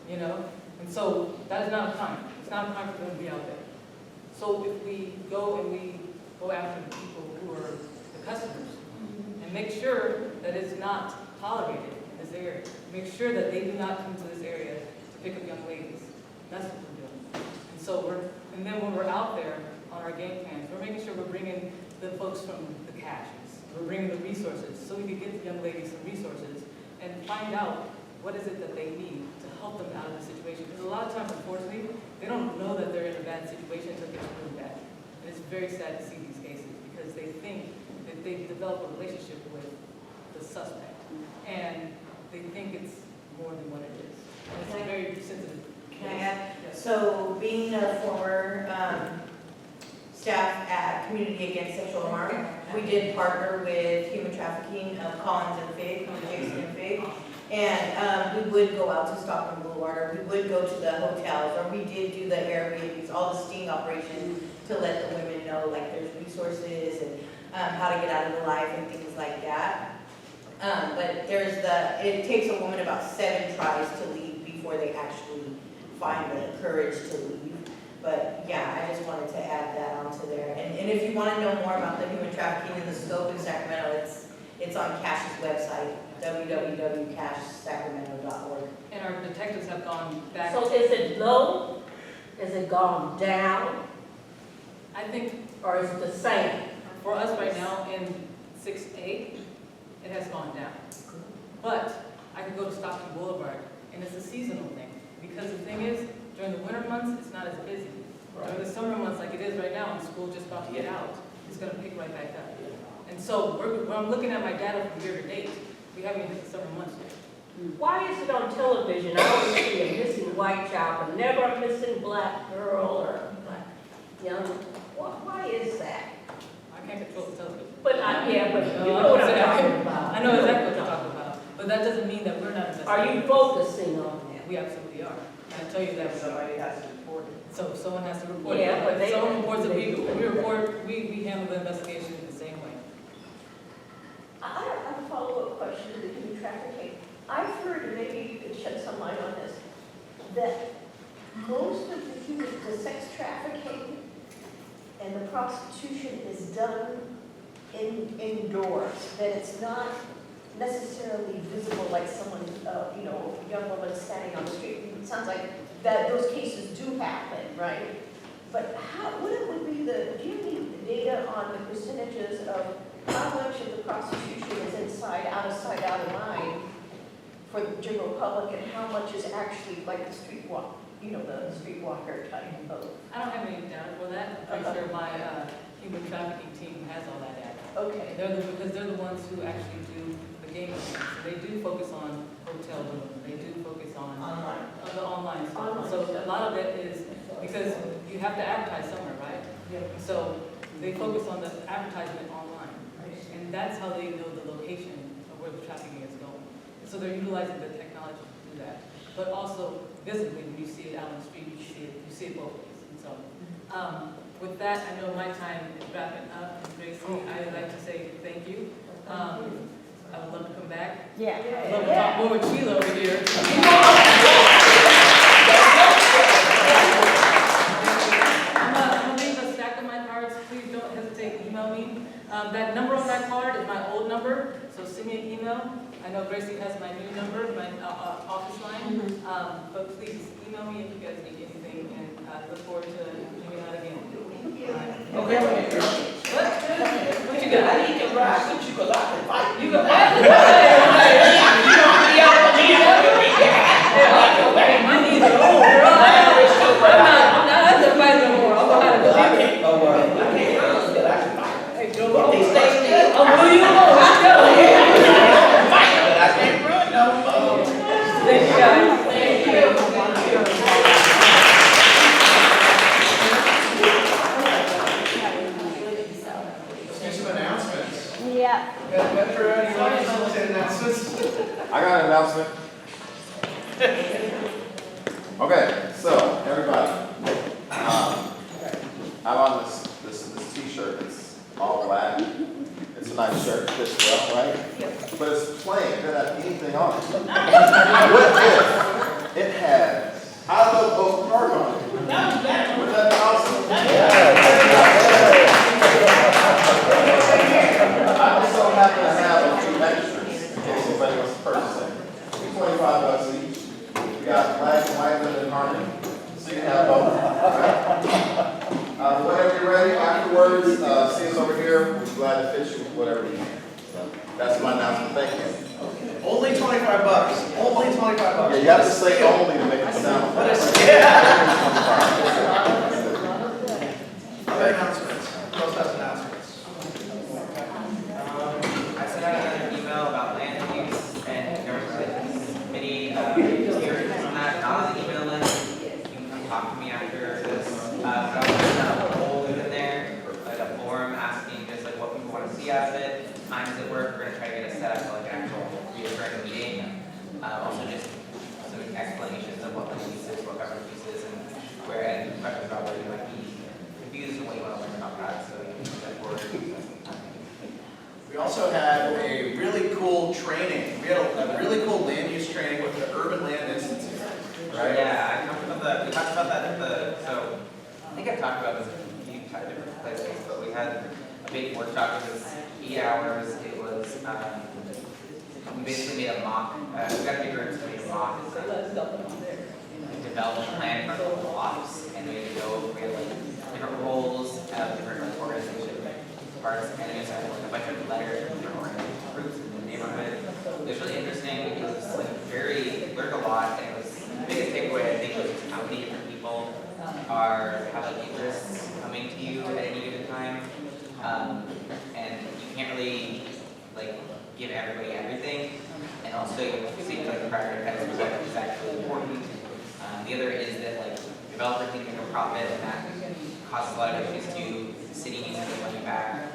Speaker 17: you know? And so that is not a crime. It's not a crime for them to be out there. So if we go and we go after the people who are the customers and make sure that it's not tolerated in this area, make sure that they do not come to this area to pick up young ladies. That's what we're doing. And so and then when we're out there on our game plans, we're making sure we're bringing the folks from the caches, we're bringing the resources, so we could get the young ladies some resources and find out what is it that they need to help them out of the situation. Because a lot of times, unfortunately, they don't know that they're in a bad situation until it gets really bad. And it's very sad to see these cases because they think that they've developed a relationship with the suspect. And they think it's more than what it is. And it's a very sensitive.
Speaker 4: Can I add?
Speaker 17: Yes.
Speaker 4: So being a former staff at Community Against Sexual Harm, we did partner with human trafficking of Collins and Fig, Jason and Fig. And we would go out to Stockton Boulevard, or we would go to the hotels, or we did do the Airbnbs, all the sting operations to let the women know like there's resources and how to get out of the life and things like that. But it takes a woman about 7 tries to leave before they actually find the courage to leave. But yeah, I just wanted to add that onto there. And if you want to know more about the human trafficking and the scope in Sacramento, it's on CASH's website, www.cashsacramento.org.
Speaker 17: And our detectives have gone back.
Speaker 20: So is it low? Is it gone down?
Speaker 17: I think,
Speaker 20: Or is it the same?
Speaker 17: for us right now in 6A, it has gone down. But I could go to Stockton Boulevard, and it's a seasonal thing. Because the thing is, during the winter months, it's not as busy. During the summer months, like it is right now, and school just about to get out, it's gonna pick right back up. And so, when I'm looking at my data from year to date, we haven't even hit the summer months yet.
Speaker 20: Why is it on television? I always see a missing white child, but never a missing black girl or black young. Why is that?
Speaker 17: I can't control the television.
Speaker 20: But you know what I'm talking about.
Speaker 17: I know exactly what you're talking about, but that doesn't mean that we're not investigating.
Speaker 20: Are you focusing on that?
Speaker 17: We absolutely are. And I tell you that.
Speaker 8: Somebody has to report it.
Speaker 17: So someone has to report it.
Speaker 20: Yeah, but
Speaker 17: If someone reports it, we handle the investigation in the same way.
Speaker 20: I have a follow-up question to the human trafficking. I've heard, and maybe you could shed some light on this, that most of the sex trafficking and the prostitution is done indoors, that it's not necessarily visible like someone, young woman standing on the street. It sounds like that those cases do happen, right? But what would be do you need data on the percentages of how much of the prostitution is inside, out of sight, out of mind for the general public, and how much is actually like the streetwalker type of?
Speaker 17: I don't have any data for that. I'm pretty sure my human trafficking team has all that data.
Speaker 20: Okay.
Speaker 17: Because they're the ones who actually do the game. So they do focus on hotel rooms. They do focus on the online stuff. So a lot of it is because you have to advertise somewhere, right? So they focus on the advertisement online. And that's how they know the location of where the trafficking is going. So they're utilizing the technology to do that. But also visibly, when you see it out on the street, you see it both ways. And so with that, I know my time is wrapping up. And Gracie, I would like to say thank you. I would love to come back.
Speaker 20: Yeah.
Speaker 17: I'd love to talk more with Sheila over here. I'm gonna leave a stack of my cards. Please don't hesitate to email me. That number on that card is my old number, so send me an email. I know Gracie has my new number, my office line. But please email me if you guys need anything, and I look forward to doing that again.
Speaker 2: Okay,
Speaker 17: What? What you got?
Speaker 2: I need to ride with you because I can fight.
Speaker 17: You can fight? My knees are old, girl. I'm not at the fight no more. I'm behind the computer. Hey, Joe,
Speaker 2: They stay still.
Speaker 17: I'll move you along. Let's go.
Speaker 2: Fight, but I can't run no more.
Speaker 17: Thank you, guys. Thank you.
Speaker 3: Let's do some announcements.
Speaker 20: Yeah.
Speaker 3: Metro, you want to say announcements?
Speaker 12: I got an announcement. Okay, so everybody, I have on this t-shirt. It's all black. It's a nice shirt, fits well, right? But it's plain. It doesn't have anything on it. With this, it has "I love Oak Park" on it. Wouldn't that be awesome? I also happen to have a few extras in case anybody wants to purchase it. $25 each. We got black and white living harmony, so you can have both. Whenever you're ready, afterwards, see us over here. We'll be glad to fit you with whatever you need.
Speaker 3: $25. Only $25.
Speaker 12: Yeah, you have to say only to make it sound.
Speaker 3: What is, Other announcements? Who else has announcements?
Speaker 14: I sent out an email about land use and government relations committee, hearings on that, not on the email list. You can come talk to me after this. But I also put a poll in there, like a forum asking just like what people want to see out of it. Time does it work? We're gonna try to get it set up for like an actual reoccurring meeting. Also just some explanations of what land use is, what government use is, and where, and questions about where you might be confused and what you want to learn about that, so you can move that forward.
Speaker 3: We also had a really cool training. We had a really cool land use training with the Urban Land Institute, right?
Speaker 14: Yeah, we talked about that at the, so I think I've talked about this in a few different places, but we had a big workshop. It was 8 hours. It was, we basically made a mock, we got a big group to make a mock development plan for the blocks, and we had to go, we had like different roles of different like organization parts, and we had like a bunch of letters from different organization groups in the neighborhood. It was really interesting. It was like learned a lot, and it was the biggest takeaway I think was how many different people have like interests coming to you at any given time, and you can't really like give everybody everything, and also you seem to like prioritize what is actually important. The other is that like developers need to make a profit, and that causes a lot of issues too. The city needs to get money back.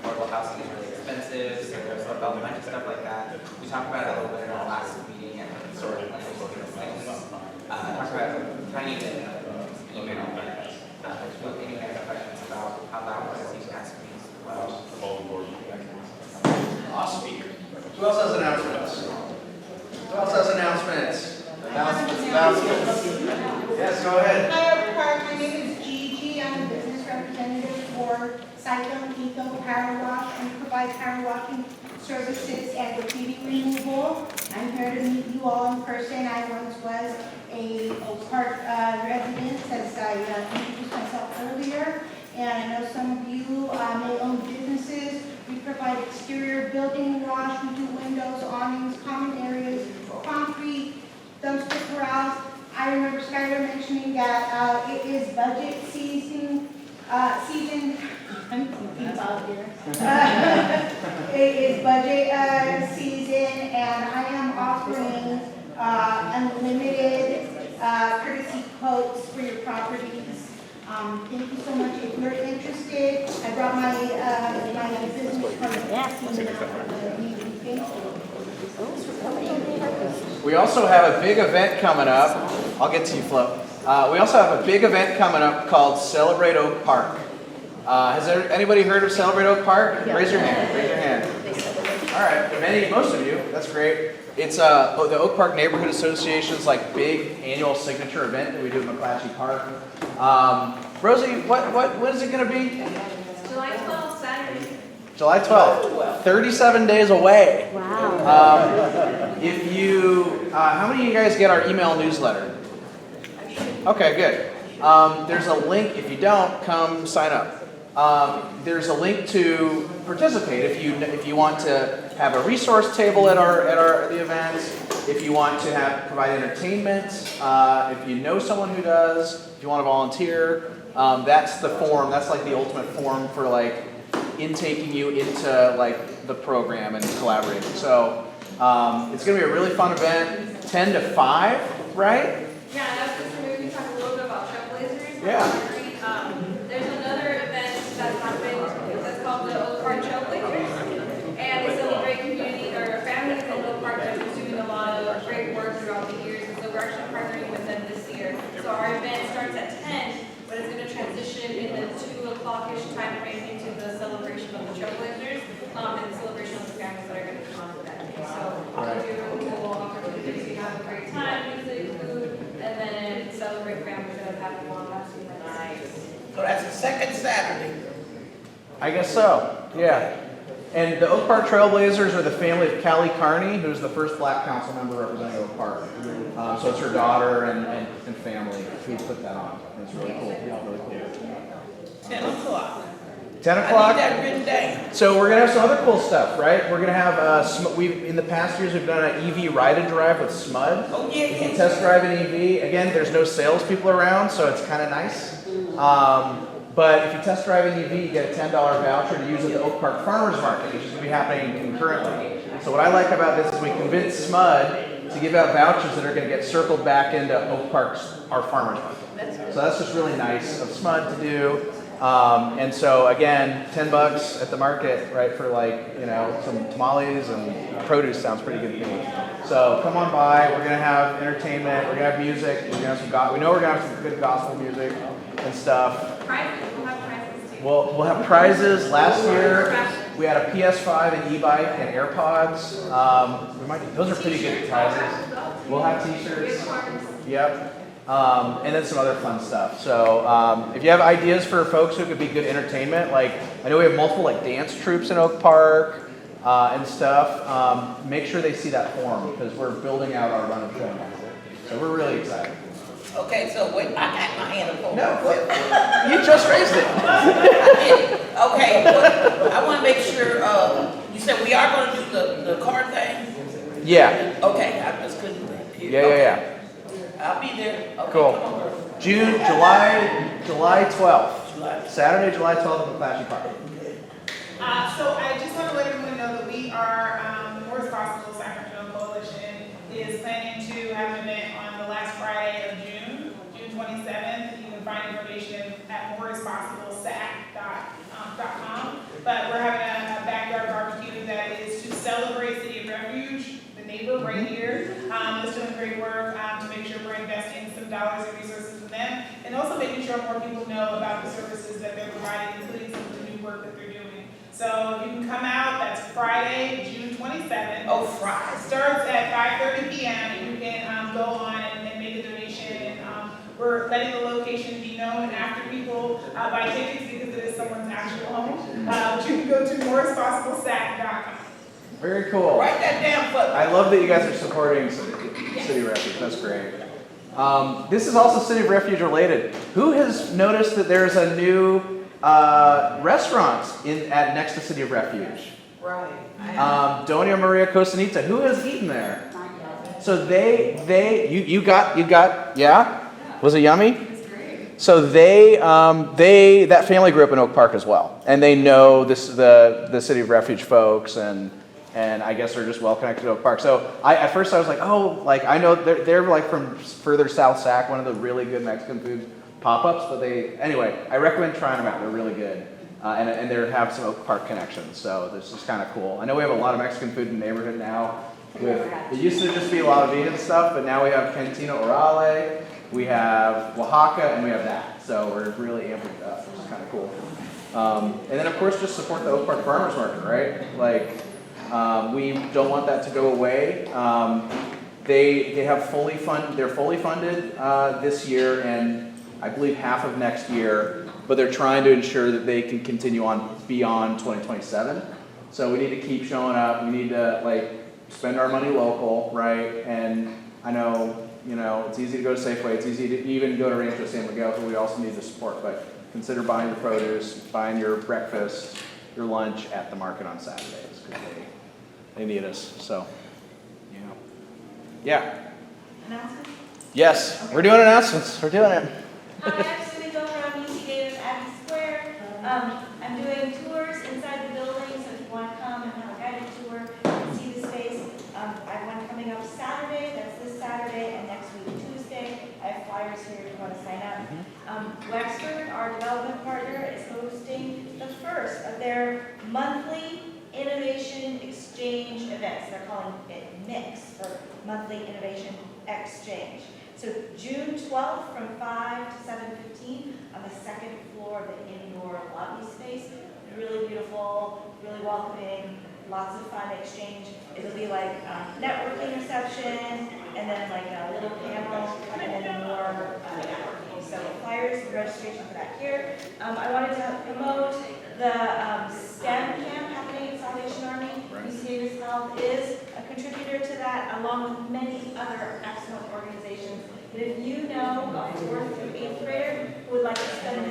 Speaker 14: Affordable housing is really expensive, so there's a bunch of stuff like that. We talked about it a little bit in our last meeting and sort of like things. Talked about tiny bit in the email, but if you guys have questions about how that works, you can ask me as well.
Speaker 3: Awesome. Who else has announcements? Who else has announcements? Announcements. Yes, go ahead.
Speaker 4: Hi, Oak Park. My name is Gigi. I'm the business representative for Cyclone Eco Power Wash and provide power washing services and graffiti removal. I'm here to meet you all in person. I once was a Oak Park resident, as I introduced myself earlier. And I know some of you may own businesses. We provide exterior building wash. We do windows, awnings, common areas, concrete, dumpster corrals. I remember Skylar mentioning that it is budget season. I'm thinking about here. It is budget season, and I am offering unlimited courtesy quotes for your properties. Thank you so much. If you're interested, I brought my business card. Thank you.
Speaker 3: We also have a big event coming up. I'll get to you, Flo. We also have a big event coming up called Celebrate Oak Park. Has anybody heard of Celebrate Oak Park? Raise your hand. Raise your hand. All right, most of you. That's great. It's the Oak Park Neighborhood Association's like big annual signature event that we do at McClatchy Park. Rosie, when is it going to be?
Speaker 6: July 12th, Saturday.
Speaker 3: July 12th. 37 days away. Wow. If you, how many of you guys get our email newsletter? Okay, good. There's a link. If you don't, come sign up. There's a link to participate if you want to have a resource table at the events, if you want to provide entertainment, if you know someone who does, if you want to volunteer. That's the form. That's like the ultimate form for like intaking you into like the program and collaborating. So it's going to be a really fun event. 10 to 5, right?
Speaker 6: Yeah, and I was just maybe talk a little bit about Trailblazers.
Speaker 3: Yeah.
Speaker 6: There's another event that's happened that's called the Oak Park Trailblazers, and they celebrate community or families in Oak Park that have been doing a lot of great work throughout the years, and so we're actually partnering with them this year. So our event starts at 10, but it's going to transition in the 2 o'clock-ish time frame into the celebration of the Trailblazers and the celebration of the families that are going to come on that day. So it'll be a really cool opportunity to have a great time, music, food, and then celebrate families that have had a long lasting. Nice.
Speaker 2: So that's the second Saturday.
Speaker 3: I guess so, yeah. And the Oak Park Trailblazers are the family of Callie Carney, who's the first black council member representing Oak Park. So it's her daughter and family who put that on. It's really cool. Really cool.
Speaker 2: 10 o'clock.
Speaker 3: 10
Speaker 2: I
Speaker 3: o'clock.
Speaker 2: need that written down.
Speaker 3: So we're gonna have some other cool stuff, right? We're gonna have, we've, in the past years, we've done an EV ride and drive with SMUD.
Speaker 2: Oh, yeah,
Speaker 3: You can
Speaker 2: yeah.
Speaker 3: test drive an EV. Again, there's no salespeople around, so it's kind of nice. But if you test drive an EV, you get a $10 voucher to use at the Oak Park Farmers Market, which is gonna be happening concurrently. So what I like about this is we convinced SMUD to give out vouchers that are gonna get circled back into Oak Park's, our farmers market. So that's just really nice of SMUD to do. And so again, $10 at the market, right, for like, you know, some tamales and produce sounds pretty good to me. So come on by, we're gonna have entertainment, we're gonna have music, we're gonna have some we know we're gonna have some good gospel music and stuff.
Speaker 6: Prizes, we'll have prizes too.
Speaker 3: We'll have prizes. Last year, we had a PS5, an e-bike, and AirPods. Those are pretty good prizes. We'll have t-shirts. Yep. And then some other fun stuff. So if you have ideas for folks who could be good entertainment, like I know we have multiple like dance troupes in Oak Park and stuff, make sure they see that form because we're building out our run of show now. So we're really excited.
Speaker 2: Okay, so wait, I got my hand up.
Speaker 3: No, you just raised it.
Speaker 2: Okay, but I want to make sure, you said we are going to do the card thing?
Speaker 3: Yeah.
Speaker 2: Okay, I just couldn't hear.
Speaker 3: Yeah.
Speaker 2: I'll be there. Okay,
Speaker 3: Cool.
Speaker 2: come on, girl.
Speaker 3: July 12th. Saturday, July 12th at the Flashy Park.
Speaker 16: So I just want to let everyone know that we are, the More Responsible Sacramento Coalition is planning to have an event on the last Friday of June 27th. You can find information at moreresponsible.sac.com. But we're having a backyard barbecue that is to celebrate City of Refuge, the neighbor right here. Is doing great work to make sure we're investing some dollars and resources in them, and also making sure more people know about the services that they're providing, including some of the new work that they're doing. So you can come out, that's Friday, June 27th.
Speaker 2: Oh, Friday.
Speaker 16: Starts at 5:30 p.m. and you can go on and make a donation. And we're letting the location be known after people buy tickets because it is someone's actual home. But you can go to moreresponsible.sac.com.
Speaker 3: Very cool.
Speaker 16: Write that down for me.
Speaker 3: I love that you guys are supporting City Refuge. That's great. This is also City of Refuge related. Who has noticed that there's a new restaurant next to City of Refuge?
Speaker 8: Right.
Speaker 3: Doña Maria Costanita. Who has eaten there? So you got, yeah? Was it yummy?
Speaker 6: It's great.
Speaker 3: So that family grew up in Oak Park as well, and they know the City of Refuge folks, and I guess they're just well connected to Oak Park. So at first I was like, oh, like I know they're like from further South Sac, one of the really good Mexican food pop-ups. But anyway, I recommend trying them out. They're really good, and they have some Oak Park connections. So this is kind of cool. I know we have a lot of Mexican food in the neighborhood now. It used to just be a lot of vegan stuff, but now we have Cantina Orale, we have Oaxaca, and we have that. So we're really amping it up, which is kind of cool. And then of course just support the Oak Park Farmers Market, right? Like. We don't want that to go away. They're fully funded this year and I believe half of next year, but they're trying to ensure that they can continue on beyond 2027. So we need to keep showing up. We need to spend our money local, right? And I know, it's easy to go to Safeway. It's easy to even go to Rancho San Miguel, but we also need the support. But consider buying your produce, buying your breakfast, your lunch at the market on Saturdays because they need us. So, yeah.
Speaker 4: Announcements?
Speaker 3: Yes, we're doing announcements. We're doing it.
Speaker 4: Hi, I'm Sue Gilmer. I'm UC Davis Abbey Square. I'm doing tours inside the building, so if you want to come and have a guided tour and see the space, I have one coming up Saturday. That's this Saturday, and next week Tuesday. I have flyers here if you want to sign up. Wexford, our development partner, is hosting the first of their monthly Innovation Exchange events. They're calling it MIX, or Monthly Innovation Exchange. So June 12th from 5 to 7:15 on the second floor of the indoor lobby space. Really beautiful, really welcoming, lots of fun exchange. It'll be like networking reception, and then like a little panel, and then more networking. So flyers and registration for that here. I wanted to promote the STEM camp happening at Salvation Army. UC Davis Health is a contributor to that, along with many other excellent organizations. But if you know a 4th through 8th grader who would like to spend a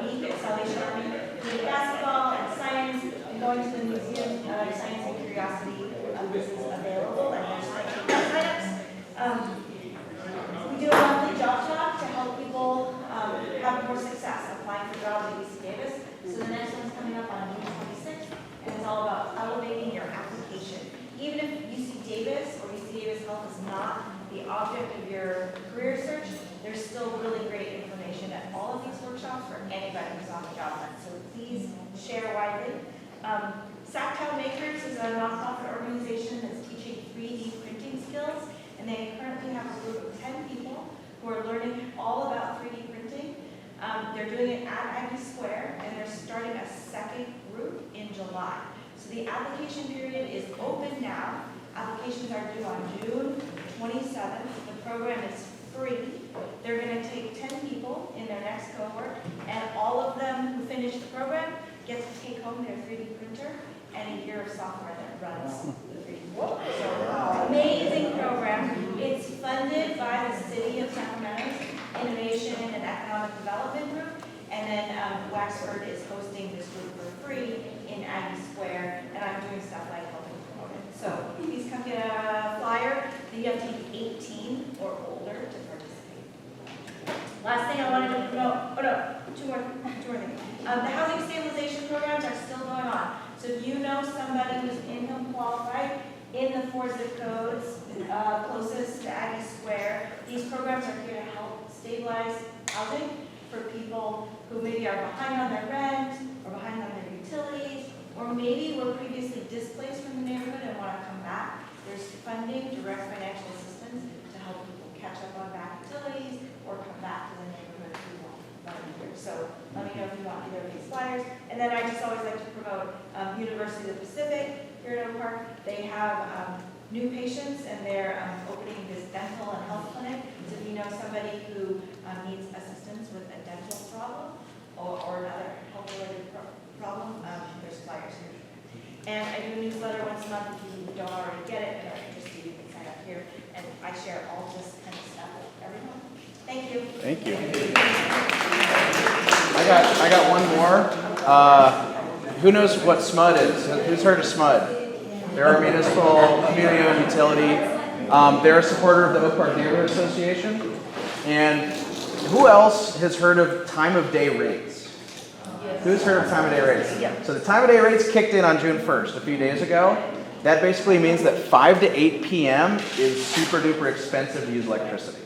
Speaker 4: week at Salvation Army, the basketball and science, and going to the museum, science and curiosity, this is available, and there's signups. We do a monthly job talk to help people have more success applying for jobs at UC Davis. So the next one's coming up on June 26th, and it's all about elevating your application. Even if UC Davis or UC Davis Health is not the object of your career search, there's still really great information at all of these workshops for anybody who's on the job hunt. So please share widely. SacTown Makers is a nonprofit organization that's teaching 3D printing skills, and they currently have a group of 10 people who are learning all about 3D printing. They're doing it at Aggie Square, and they're starting a second group in July. So the application period is open now. Applications are due on June 27th. The program is free. They're going to take 10 people in their next cohort, and all of them who finish the program get to take home their 3D printer and a year of software that runs the 3D printer. So amazing program. It's funded by the City of Sacramento's Innovation and Economic Development Group, and then Waxford is hosting this group for free in Aggie Square, and I'm doing stuff like helping promote it. So please come get a flyer. You have to be 18 or older to participate. Last thing I wanted to promote, two more things. The housing stabilization programs are still going on. So if you know somebody who's income qualified in the 4 zip codes closest to Aggie Square, these programs are here to help stabilize housing for people who maybe are behind on their rent or behind on their utilities, or maybe were previously displaced from the neighborhood and want to come back. There's funding, direct financial assistance to help people catch up on back utilities or come back to the neighborhood who want here. So let me know if you want either of these flyers. And then I just always like to promote University of the Pacific here at Oak Park. They have new patients, and they're opening this dental and health clinic. So if you know somebody who needs assistance with a dental problem or another health-related problem, there's flyers here. And I do a newsletter once a month. If you don't already get it and are interested, you can sign up here. And I share all this kind of stuff with everyone. Thank you.
Speaker 3: Thank you. I got one more. Who knows what SMUD is? Who's heard of SMUD? They're our municipal community-owned utility. They're a supporter of the Oak Park Neighborhood Association. And who else has heard of time of day rates? Who's heard of time of day rates? So the time of day rates kicked in on June 1st, a few days ago. That basically means that 5 to 8 p.m. is super duper expensive to use electricity.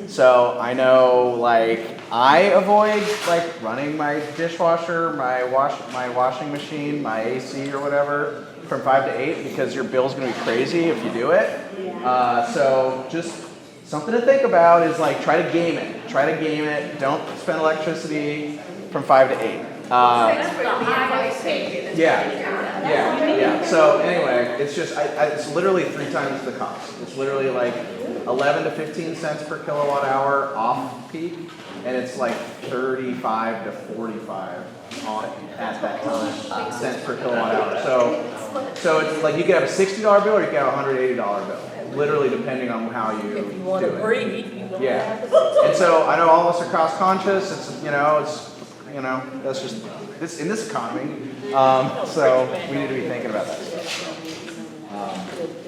Speaker 3: So I know, like, I avoid like running my dishwasher, my washing machine, my AC or whatever from 5 to 8 because your bill's gonna be crazy if you do it. So just something to think about is like try to game it. Try to game it. Don't spend electricity from 5 to 8. Yeah. So anyway, it's just it's literally 3 times the cost. It's literally like 11 to 15 cents per kilowatt hour off peak, and it's like 35 to 45 on at that time cents per kilowatt hour. So it's like you could have a $60 bill or you could have a $180 bill, literally depending on how you
Speaker 17: If you want to breathe.
Speaker 3: Yeah. And so I know all of us are cost conscious. It's that's just this in this economy. So we need to be thinking about that stuff.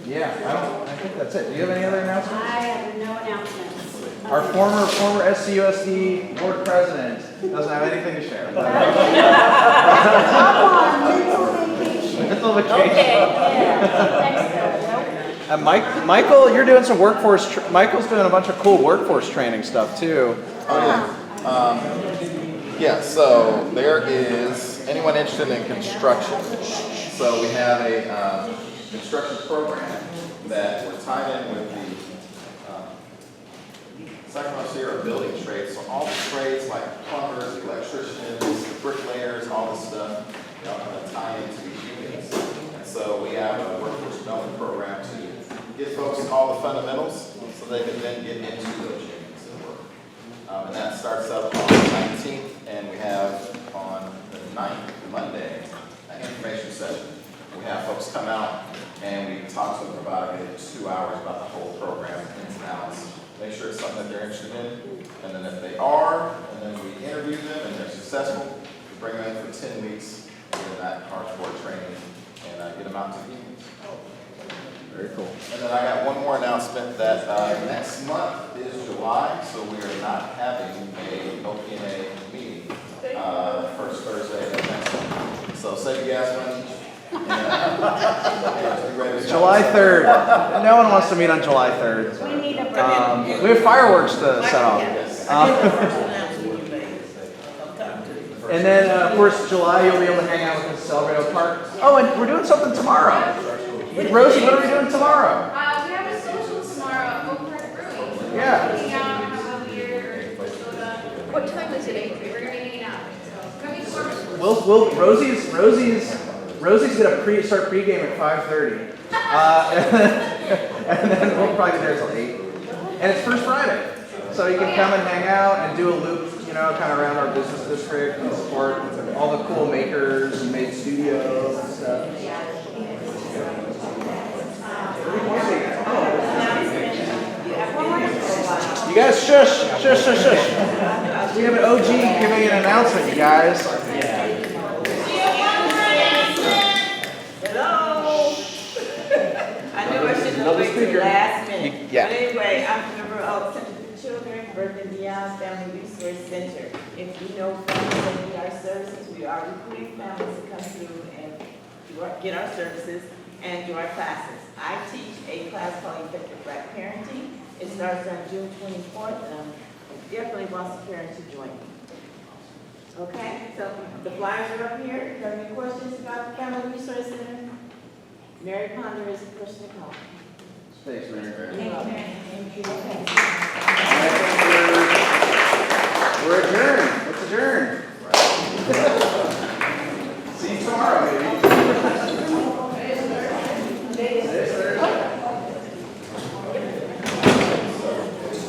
Speaker 3: I think that's it. Do you have any other announcements?
Speaker 1: I have no announcements.
Speaker 3: Our former SCUSD board president doesn't have anything to share.
Speaker 4: Come on, mental vacation.
Speaker 3: Mental vacation.
Speaker 1: Okay, yeah. Thanks,
Speaker 3: Michael, you're doing some workforce. Michael's doing a bunch of cool workforce training stuff too.
Speaker 12: Yeah, so there is anyone interested in construction. So we have a construction program that we're tied in with the Sacramento Sierra building trades. So all the trades like plumbers, electricians, bricklayers, all this stuff, they all kind of tie into these unions. And so we have a workforce development program to give folks all the fundamentals so they can then get into those unions and work. And that starts up on the 19th, and we have on the 9th, Monday, an information session. We have folks come out and we talk to them for about 2 hours about the whole program, ins and outs. Make sure it's something that they're interested in, and then if they are, and then we interview them and they're successful, we bring them in for 10 weeks, get them that hardcore training, and get them out to unions.
Speaker 3: Very cool.
Speaker 12: And then I got one more announcement that next month is July, so we are not having a OPNA meeting first Thursday of next month. So save your gas money.
Speaker 3: July 3rd. No one wants to meet on July 3rd.
Speaker 1: We need a
Speaker 3: We have fireworks to set off. And then, of course, July, you'll be able to hang out with us at Sacramento Park. Oh, and we're doing something tomorrow. Rosie, what are we doing tomorrow?
Speaker 6: We have a social tomorrow at Oak Park Brewing.
Speaker 3: Yeah.
Speaker 6: Hang out, have a beer, soda. What time is it? 8:30. We're gonna hang out. Come eat
Speaker 3: Rosie's gonna start pregame at 5:30. And then we'll probably be there till 8. And it's First Friday. So you can come and hang out and do a loop, kind of around our business district and support all the cool makers and made studios and stuff. You guys shush. We have an OG giving an announcement, you guys.
Speaker 8: Hello. I knew I should have waited till last minute.
Speaker 3: Yeah.
Speaker 8: But anyway, I'm a member of Center for Children, Berkeley Beyond Family Resource Center. If you know families that need our services, we are recruiting families to come through and get our services and do our classes. I teach a class called Effective Black Parenting. It starts on June 24th, and I definitely want some parents to join me. Okay, so the flyers are up here. If you have any questions about the Family Resource Center, Mary Ponder is the person to call.
Speaker 3: Thanks, Mary.
Speaker 8: Thank you. Okay.
Speaker 3: We're adjourned. Let's adjourn.